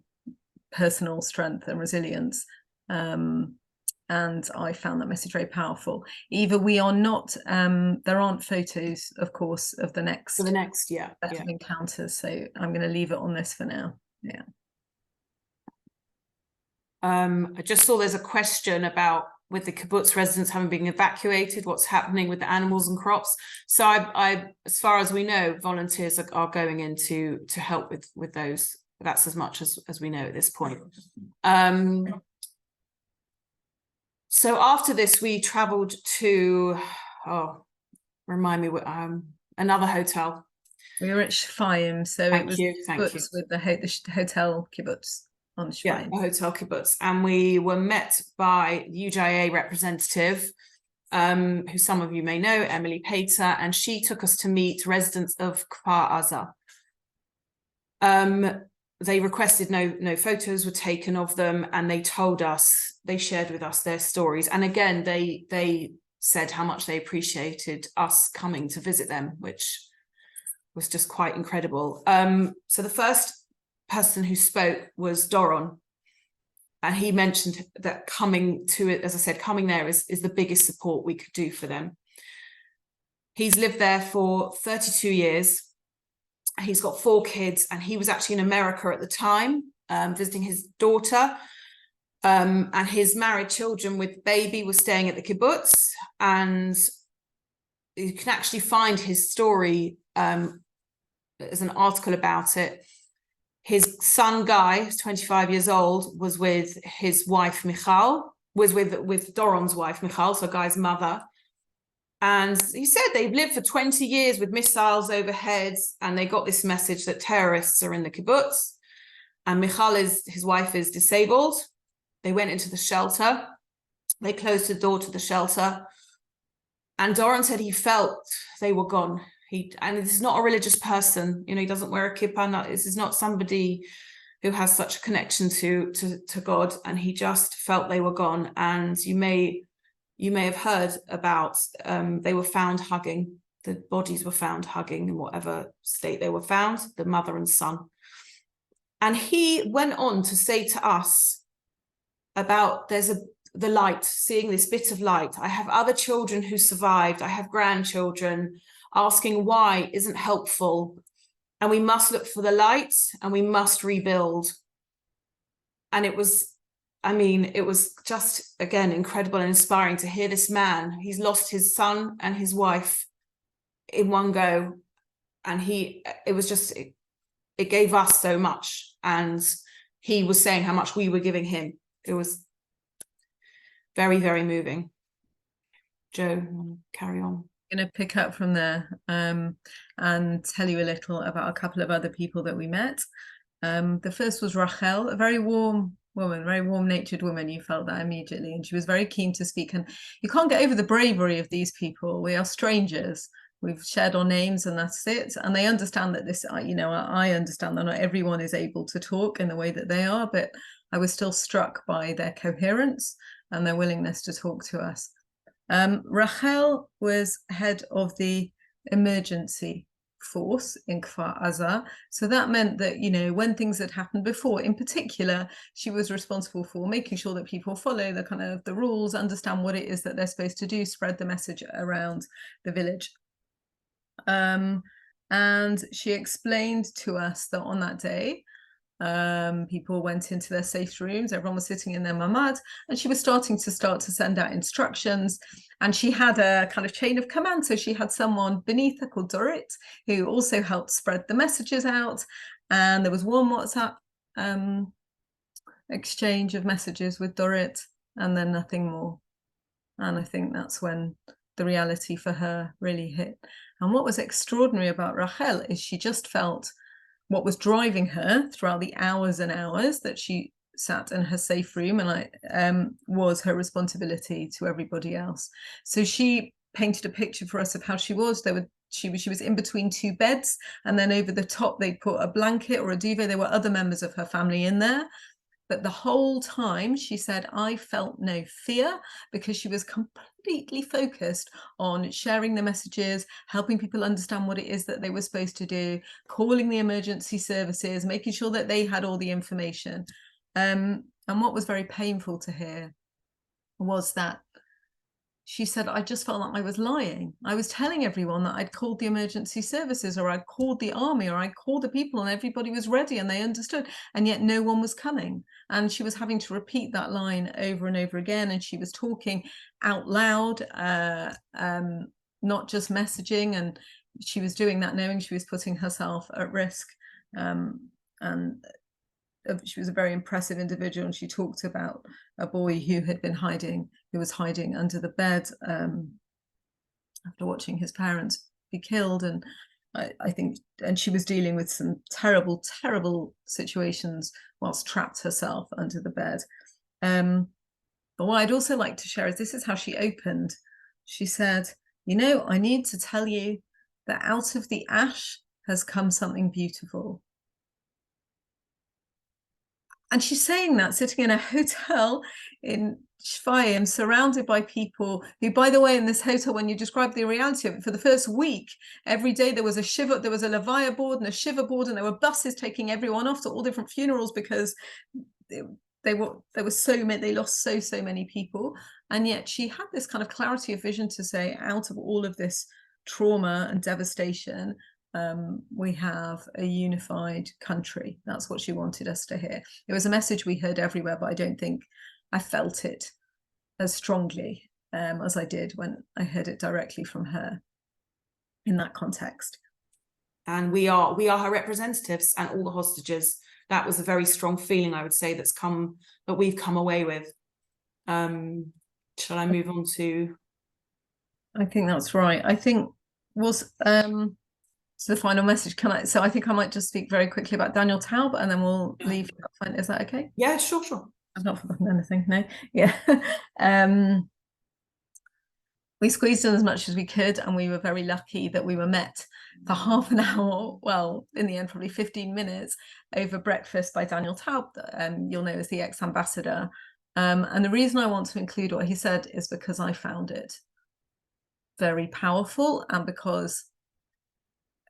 personal strength and resilience. And I found that message very powerful. Eva, we are not, there aren't photos, of course, of the next encounters. So I'm going to leave it on this for now. Yeah. I just saw there's a question about, with the kibbutz residents having been evacuated, what's happening with the animals and crops. So I as far as we know, volunteers are going in to help with those. That's as much as we know at this point. So after this, we traveled to, remind me, another hotel. We were at Shfayim, so it was thank you. With the hotel kibbutz on Shfayim. Yeah, a hotel kibbutz. And we were met by the UJA representative who some of you may know, Emily Pater, and she took us to meet residents of Kfar Aza. They requested no photos were taken of them, and they shared with us their stories. And again, they said how much they appreciated us coming to visit them, which was just quite incredible. So the first person who spoke was Doron. And he mentioned that coming to it, as I said, coming there is the biggest support we could do for them. He's lived there for 32 years. He's got 4 kids, and he was actually in America at the time, visiting his daughter. And his married children with baby were staying at the kibbutz. And you can actually find his story as an article about it. His son Guy, who's 25 years old, was with his wife Michal, was with Doron's wife Michal, so Guy's mother. And he said they've lived for 20 years with missiles overhead, and they got this message that terrorists are in the kibbutz. And Michal, his wife, is disabled. They went into the shelter. They closed the door to the shelter. And Doron said he felt they were gone. And this is not a religious person, he doesn't wear a kippah. This is not somebody who has such a connection to God, and he just felt they were gone. And you may have heard about they were found hugging. The bodies were found hugging in whatever state they were found, the mother and son. And he went on to say to us about the light, seeing this bit of light. I have other children who survived. I have grandchildren. Asking why isn't helpful, and we must look for the light, and we must rebuild. And it was just, again, incredible and inspiring to hear this man. He's lost his son and his wife in one go, and it gave us so much, and he was saying how much we were giving him. It was very, very moving. Joe, carry on. Going to pick up from there and tell you a little about a couple of other people that we met. The first was Rachel, a very warm woman, very warm-natured woman. You felt that immediately, and she was very keen to speak. And you can't get over the bravery of these people. We are strangers. We've shared our names, and that's it. And they understand that this, I understand that not everyone is able to talk in the way that they are, but I was still struck by their coherence and their willingness to talk to us. Rachel was head of the emergency force in Kfar Aza. So that meant that, when things had happened before, in particular, she was responsible for making sure that people follow the rules, understand what it is that they're supposed to do, spread the message around the village. And she explained to us that on that day, people went into their safe rooms, everyone was sitting in their mamad, and she was starting to send out instructions, and she had a kind of chain of command. So she had someone beneath her called Dorit, who also helped spread the messages out, and there was one WhatsApp exchange of messages with Dorit, and then nothing more. And I think that's when the reality for her really hit. And what was extraordinary about Rachel is she just felt what was driving her throughout the hours and hours that she sat in her safe room, and was her responsibility to everybody else. So she painted a picture for us of how she was. She was in between 2 beds, and then over the top they'd put a blanket or a duvet. There were other members of her family in there. But the whole time, she said, I felt no fear, because she was completely focused on sharing the messages, helping people understand what it is that they were supposed to do, calling the emergency services, making sure that they had all the information. And what was very painful to hear was that she said, I just felt like I was lying. I was telling everyone that I'd called the emergency services, or I'd called the army, or I'd called the people, and everybody was ready and they understood, and yet no one was coming. And she was having to repeat that line over and over again, and she was talking out loud, not just messaging, and she was doing that knowing she was putting herself at risk. And she was a very impressive individual, and she talked about a boy who was hiding under the bed after watching his parents be killed. And I think, and she was dealing with some terrible, terrible situations whilst trapped herself under the bed. But what I'd also like to share is this is how she opened. she said, you know, I need to tell you that out of the ash has come something beautiful. And she's saying that sitting in a hotel in Shfaim, surrounded by people who, by the way, in this hotel, when you describe the reality of it, for the first week, every day there was a shiva, there was a levaya board and a shiva board, and there were buses taking everyone off to all different funerals because there were so many, they lost so many people. And yet she had this kind of clarity of vision to say, out of all of this trauma and devastation, we have a unified country. That's what she wanted us to hear. It was a message we heard everywhere, but I don't think I felt it as strongly as I did when I heard it directly from her in that context. And we are her representatives and all the hostages. That was a very strong feeling, I would say, that we've come away with. Shall I move on to? I think that's right. I think so the final message, so I think I might just speak very quickly about Daniel Taub and then we'll leave. Is that okay? Yeah, sure. I've not forgotten anything, no. Yeah. We squeezed in as much as we could, and we were very lucky that we were met for half an hour, well, in the end, probably 15 minutes over breakfast by Daniel Taub, you'll know as the ex-ambassador. And the reason I want to include what he said is because I found it very powerful, and because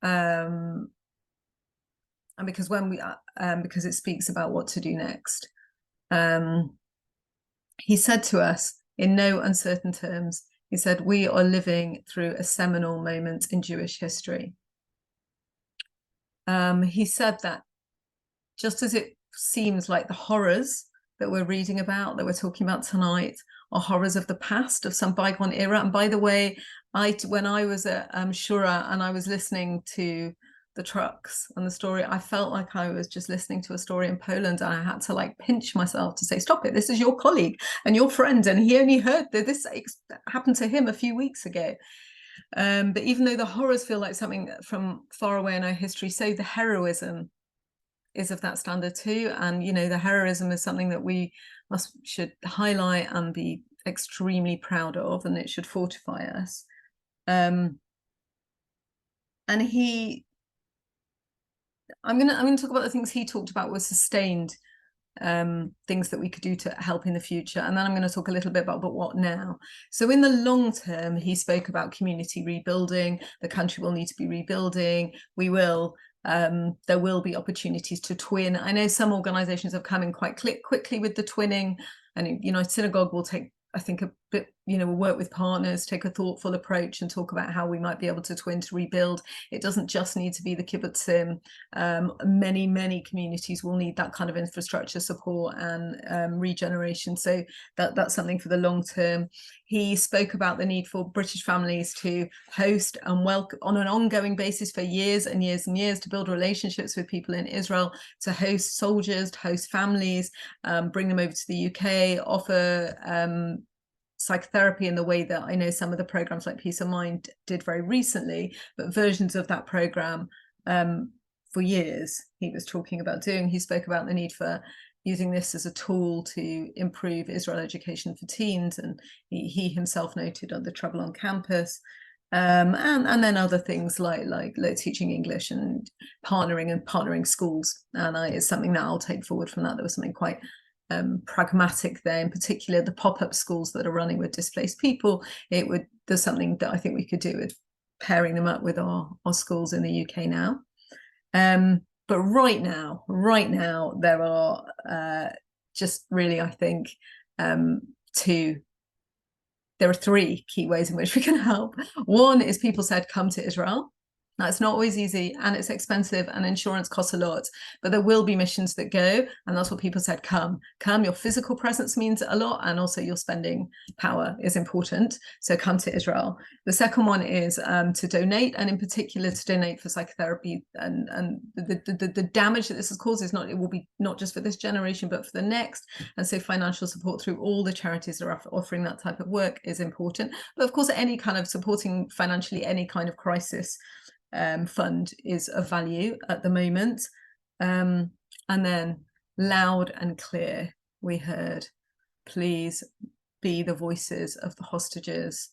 because it speaks about what to do next. He said to us in no uncertain terms, he said, we are living through a seminal moment in Jewish history. He said that just as it seems like the horrors that we're reading about, that we're talking about tonight, are horrors of the past, of some bygone era. And by the way, when I was at Shura and I was listening to the trucks and the story, I felt like I was just listening to a story in Poland, and I had to like pinch myself to say, stop it, this is your colleague and your friend, and he only heard that this happened to him a few weeks ago. But even though the horrors feel like something from far away in our history, so the heroism is of that standard too. And you know, the heroism is something that we should highlight and be extremely proud of, and it should fortify us. And I'm gonna talk about the things he talked about were sustained things that we could do to help in the future, and then I'm going to talk a little bit about what now. So in the long term, he spoke about community rebuilding. The country will need to be rebuilding. There will be opportunities to twin. I know some organizations have come in quite quickly with the twinning, and United Synagogue will take, I think, a bit, we'll work with partners, take a thoughtful approach and talk about how we might be able to twin to rebuild. It doesn't just need to be the kibbutzim. Many communities will need that kind of infrastructure support and regeneration. So that's something for the long term. He spoke about the need for British families to host and welcome on an ongoing basis for years and years and years, to build relationships with people in Israel, to host soldiers, to host families, bring them over to the UK, offer psychotherapy in the way that I know some of the programs like Peace of Mind did very recently, but versions of that program for years he was talking about doing. He spoke about the need for using this as a tool to improve Israel education for teens, and he himself noted on the trouble on campus, and then other things like teaching English and partnering schools, and it's something that I'll take forward from that. There was something quite pragmatic there, in particular the pop-up schools that are running with displaced people. There's something that I think we could do with pairing them up with our schools in the UK now. But right now there are just really, I think, there are three key ways in which we can help. One is people said, come to Israel. That's not always easy, and it's expensive, and insurance costs a lot, but there will be missions that go, and that's what people said, come. Your physical presence means a lot, and also your spending power is important, so come to Israel. The second one is to donate, and in particular to donate for psychotherapy, and the damage that this has caused it will be not just for this generation, but for the next, and so financial support through all the charities that are offering that type of work is important. But of course, any kind of supporting financially any kind of crisis fund is of value at the moment. And then loud and clear we heard, please be the voices of the hostages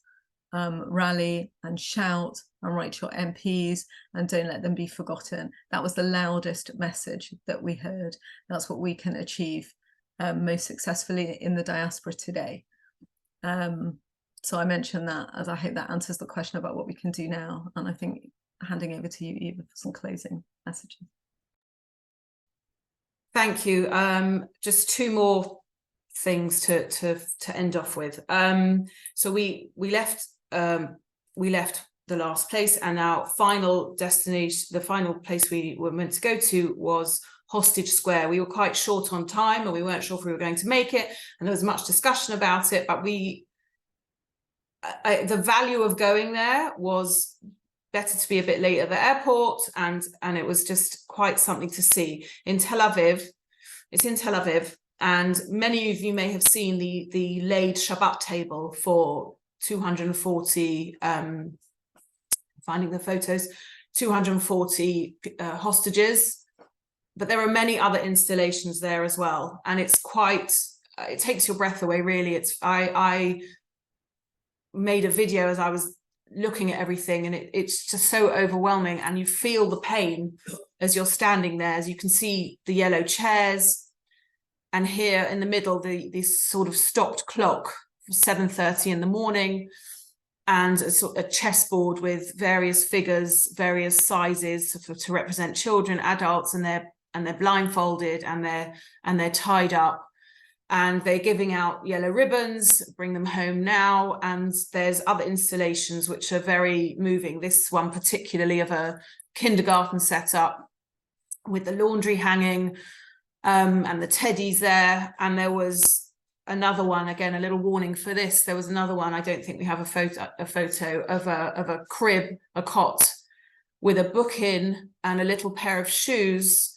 rally and shout and write to your MPs and don't let them be forgotten. That was the loudest message that we heard. That's what we can achieve most successfully in the diaspora today. So I mentioned that, as I hope that answers the question about what we can do now. And I think handing over to you, Eva, for some closing messages. Thank you. Just two more things to end off with. So we left the last place, and our final destination, the final place we were meant to go to, was Hostage Square. We were quite short on time, and we weren't sure if we were going to make it, and there was much discussion about it, but the value of going there was better to be a bit late at the airport, and it was just quite something to see. In Tel Aviv, it's in Tel Aviv, and many of you may have seen the laid Shabbat table for 240, finding the photos, 240 hostages, but there are many other installations there as well, and it's quite, it takes your breath away, really. I made a video as I was looking at everything, and it's just so overwhelming, and you feel the pain as you're standing there, as you can see the yellow chairs, and here in the middle this sort of stopped clock from 7:30 in the morning, and a chessboard with various figures, various sizes to represent children, adults, and they're blindfolded, and they're tied up. And they're giving out yellow ribbons, bring them home now. And there's other installations which are very moving. This one particularly of a kindergarten setup with the laundry hanging, and the teddies there. And there was another one, again, a little warning for this. There was another one, I don't think we have a photo of a crib, a cot with a book in and a little pair of shoes.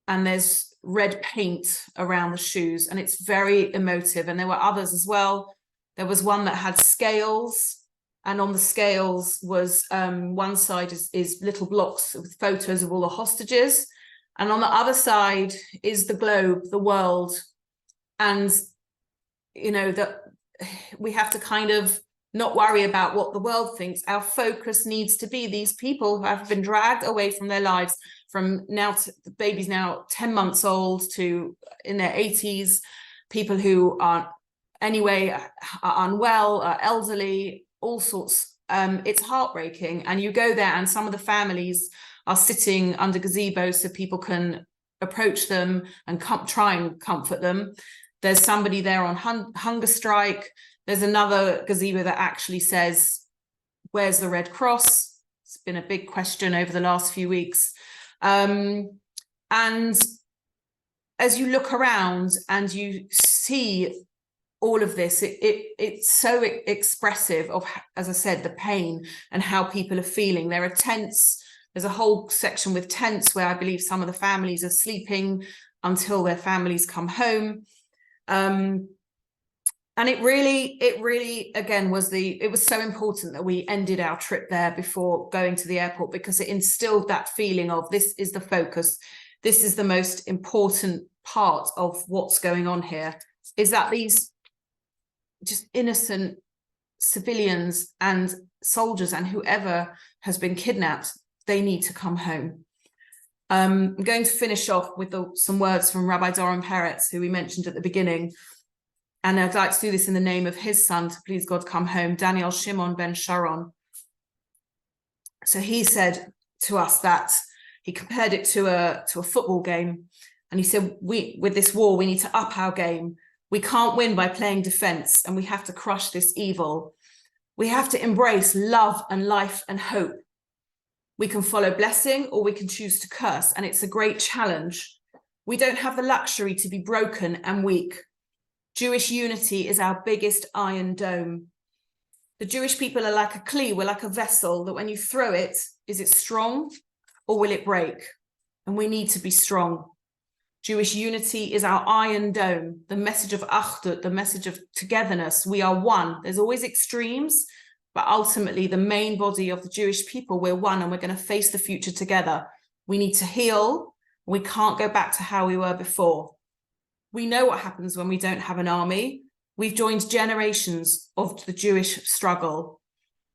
And there's red paint around the shoes, and it's very emotive. And there were others as well. There was one that had scales, and on the scales was one side is little blocks with photos of all the hostages, and on the other side is the globe, the world. And you know that we have to kind of not worry about what the world thinks. Our focus needs to be these people who have been dragged away from their lives, from now to the baby's now 10 months old to in their 80s, people who aren't anyway, are unwell, are elderly, all sorts. It's heartbreaking. And you go there and some of the families are sitting under gazebos so people can approach them and try and comfort them. There's somebody there on hunger strike. There's another gazebo that actually says, where's the Red Cross? It's been a big question over the last few weeks. And as you look around and you see all of this, it's so expressive of, as I said, the pain and how people are feeling. There are tents. There's a whole section with tents where I believe some of the families are sleeping until their families come home. And it really, again, it was so important that we ended our trip there before going to the airport, because it instilled that feeling of this is the focus. This is the most important part of what's going on here, is that these just innocent civilians and soldiers and whoever has been kidnapped, they need to come home. I'm going to finish off with some words from Rabbi Doron Peretz, who we mentioned at the beginning. And I'd like to do this in the name of his son, to please God come home, Daniel Shimon ben Sharon. So he said to us that he compared it to a football game. And he said, with this war, we need to up our game. We can't win by playing defense, and we have to crush this evil. We have to embrace love and life and hope. We can follow blessing or we can choose to curse, and it's a great challenge. We don't have the luxury to be broken and weak. Jewish unity is our biggest iron dome. The Jewish people are like a kli, we're like a vessel that when you throw it, is it strong or will it break? And we need to be strong. Jewish unity is our iron dome, the message of achdut, the message of togetherness. We are one. There's always extremes, but ultimately the main body of the Jewish people, we're one, and we're going to face the future together. We need to heal. We can't go back to how we were before. We know what happens when we don't have an army. We've joined generations of the Jewish struggle.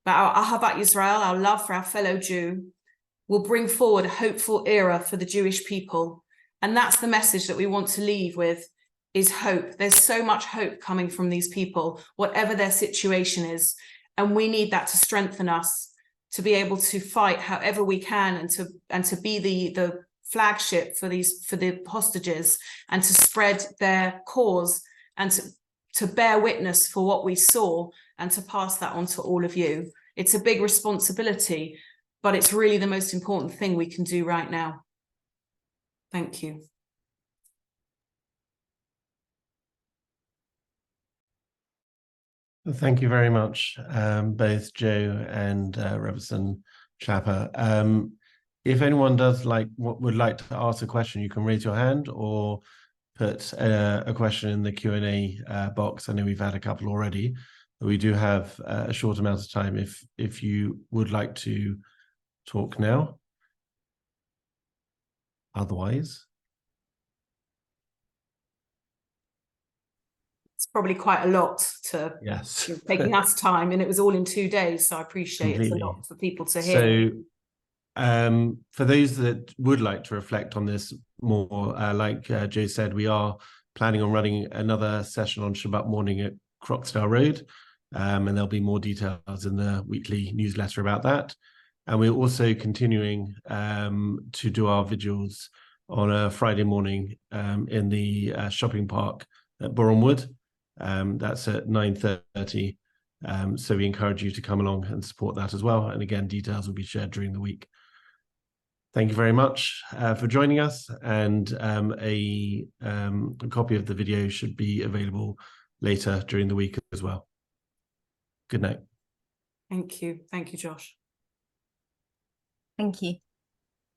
but our Ahavat Yisrael, our love for our fellow Jew, will bring forward a hopeful era for the Jewish people. And that's the message that we want to leave with, is hope. There's so much hope coming from these people, whatever their situation is. And we need that to strengthen us, to be able to fight however we can, and to be the flagship for the hostages, and to spread their cause, and to bear witness for what we saw, and to pass that on to all of you. It's a big responsibility, but it's really the most important thing we can do right now. Thank you. Thank you very much, both Joe and Rebbetzin Chapper. If anyone would like to ask a question, you can raise your hand or put a question in the Q&A box. I know we've had a couple already, but we do have a short amount of time if you would like to talk now. Otherwise, it's probably quite a lot to yes, taking us time, and it was all in 2 days, so I appreciate completely. It's a lot for people to hear. So for those that would like to reflect on this more, like Joe said, we are planning on running another session on Shabbat morning at Croxdale Road, and there'll be more details in the weekly newsletter about that. And we're also continuing to do our vigils on a Friday morning in the shopping park at Bournemouth. That's at 9:30. So we encourage you to come along and support that as well. And again, details will be shared during the week. Thank you very much for joining us. And a copy of the video should be available later during the week as well. Good night. Thank you. Thank you, Josh. Thank you.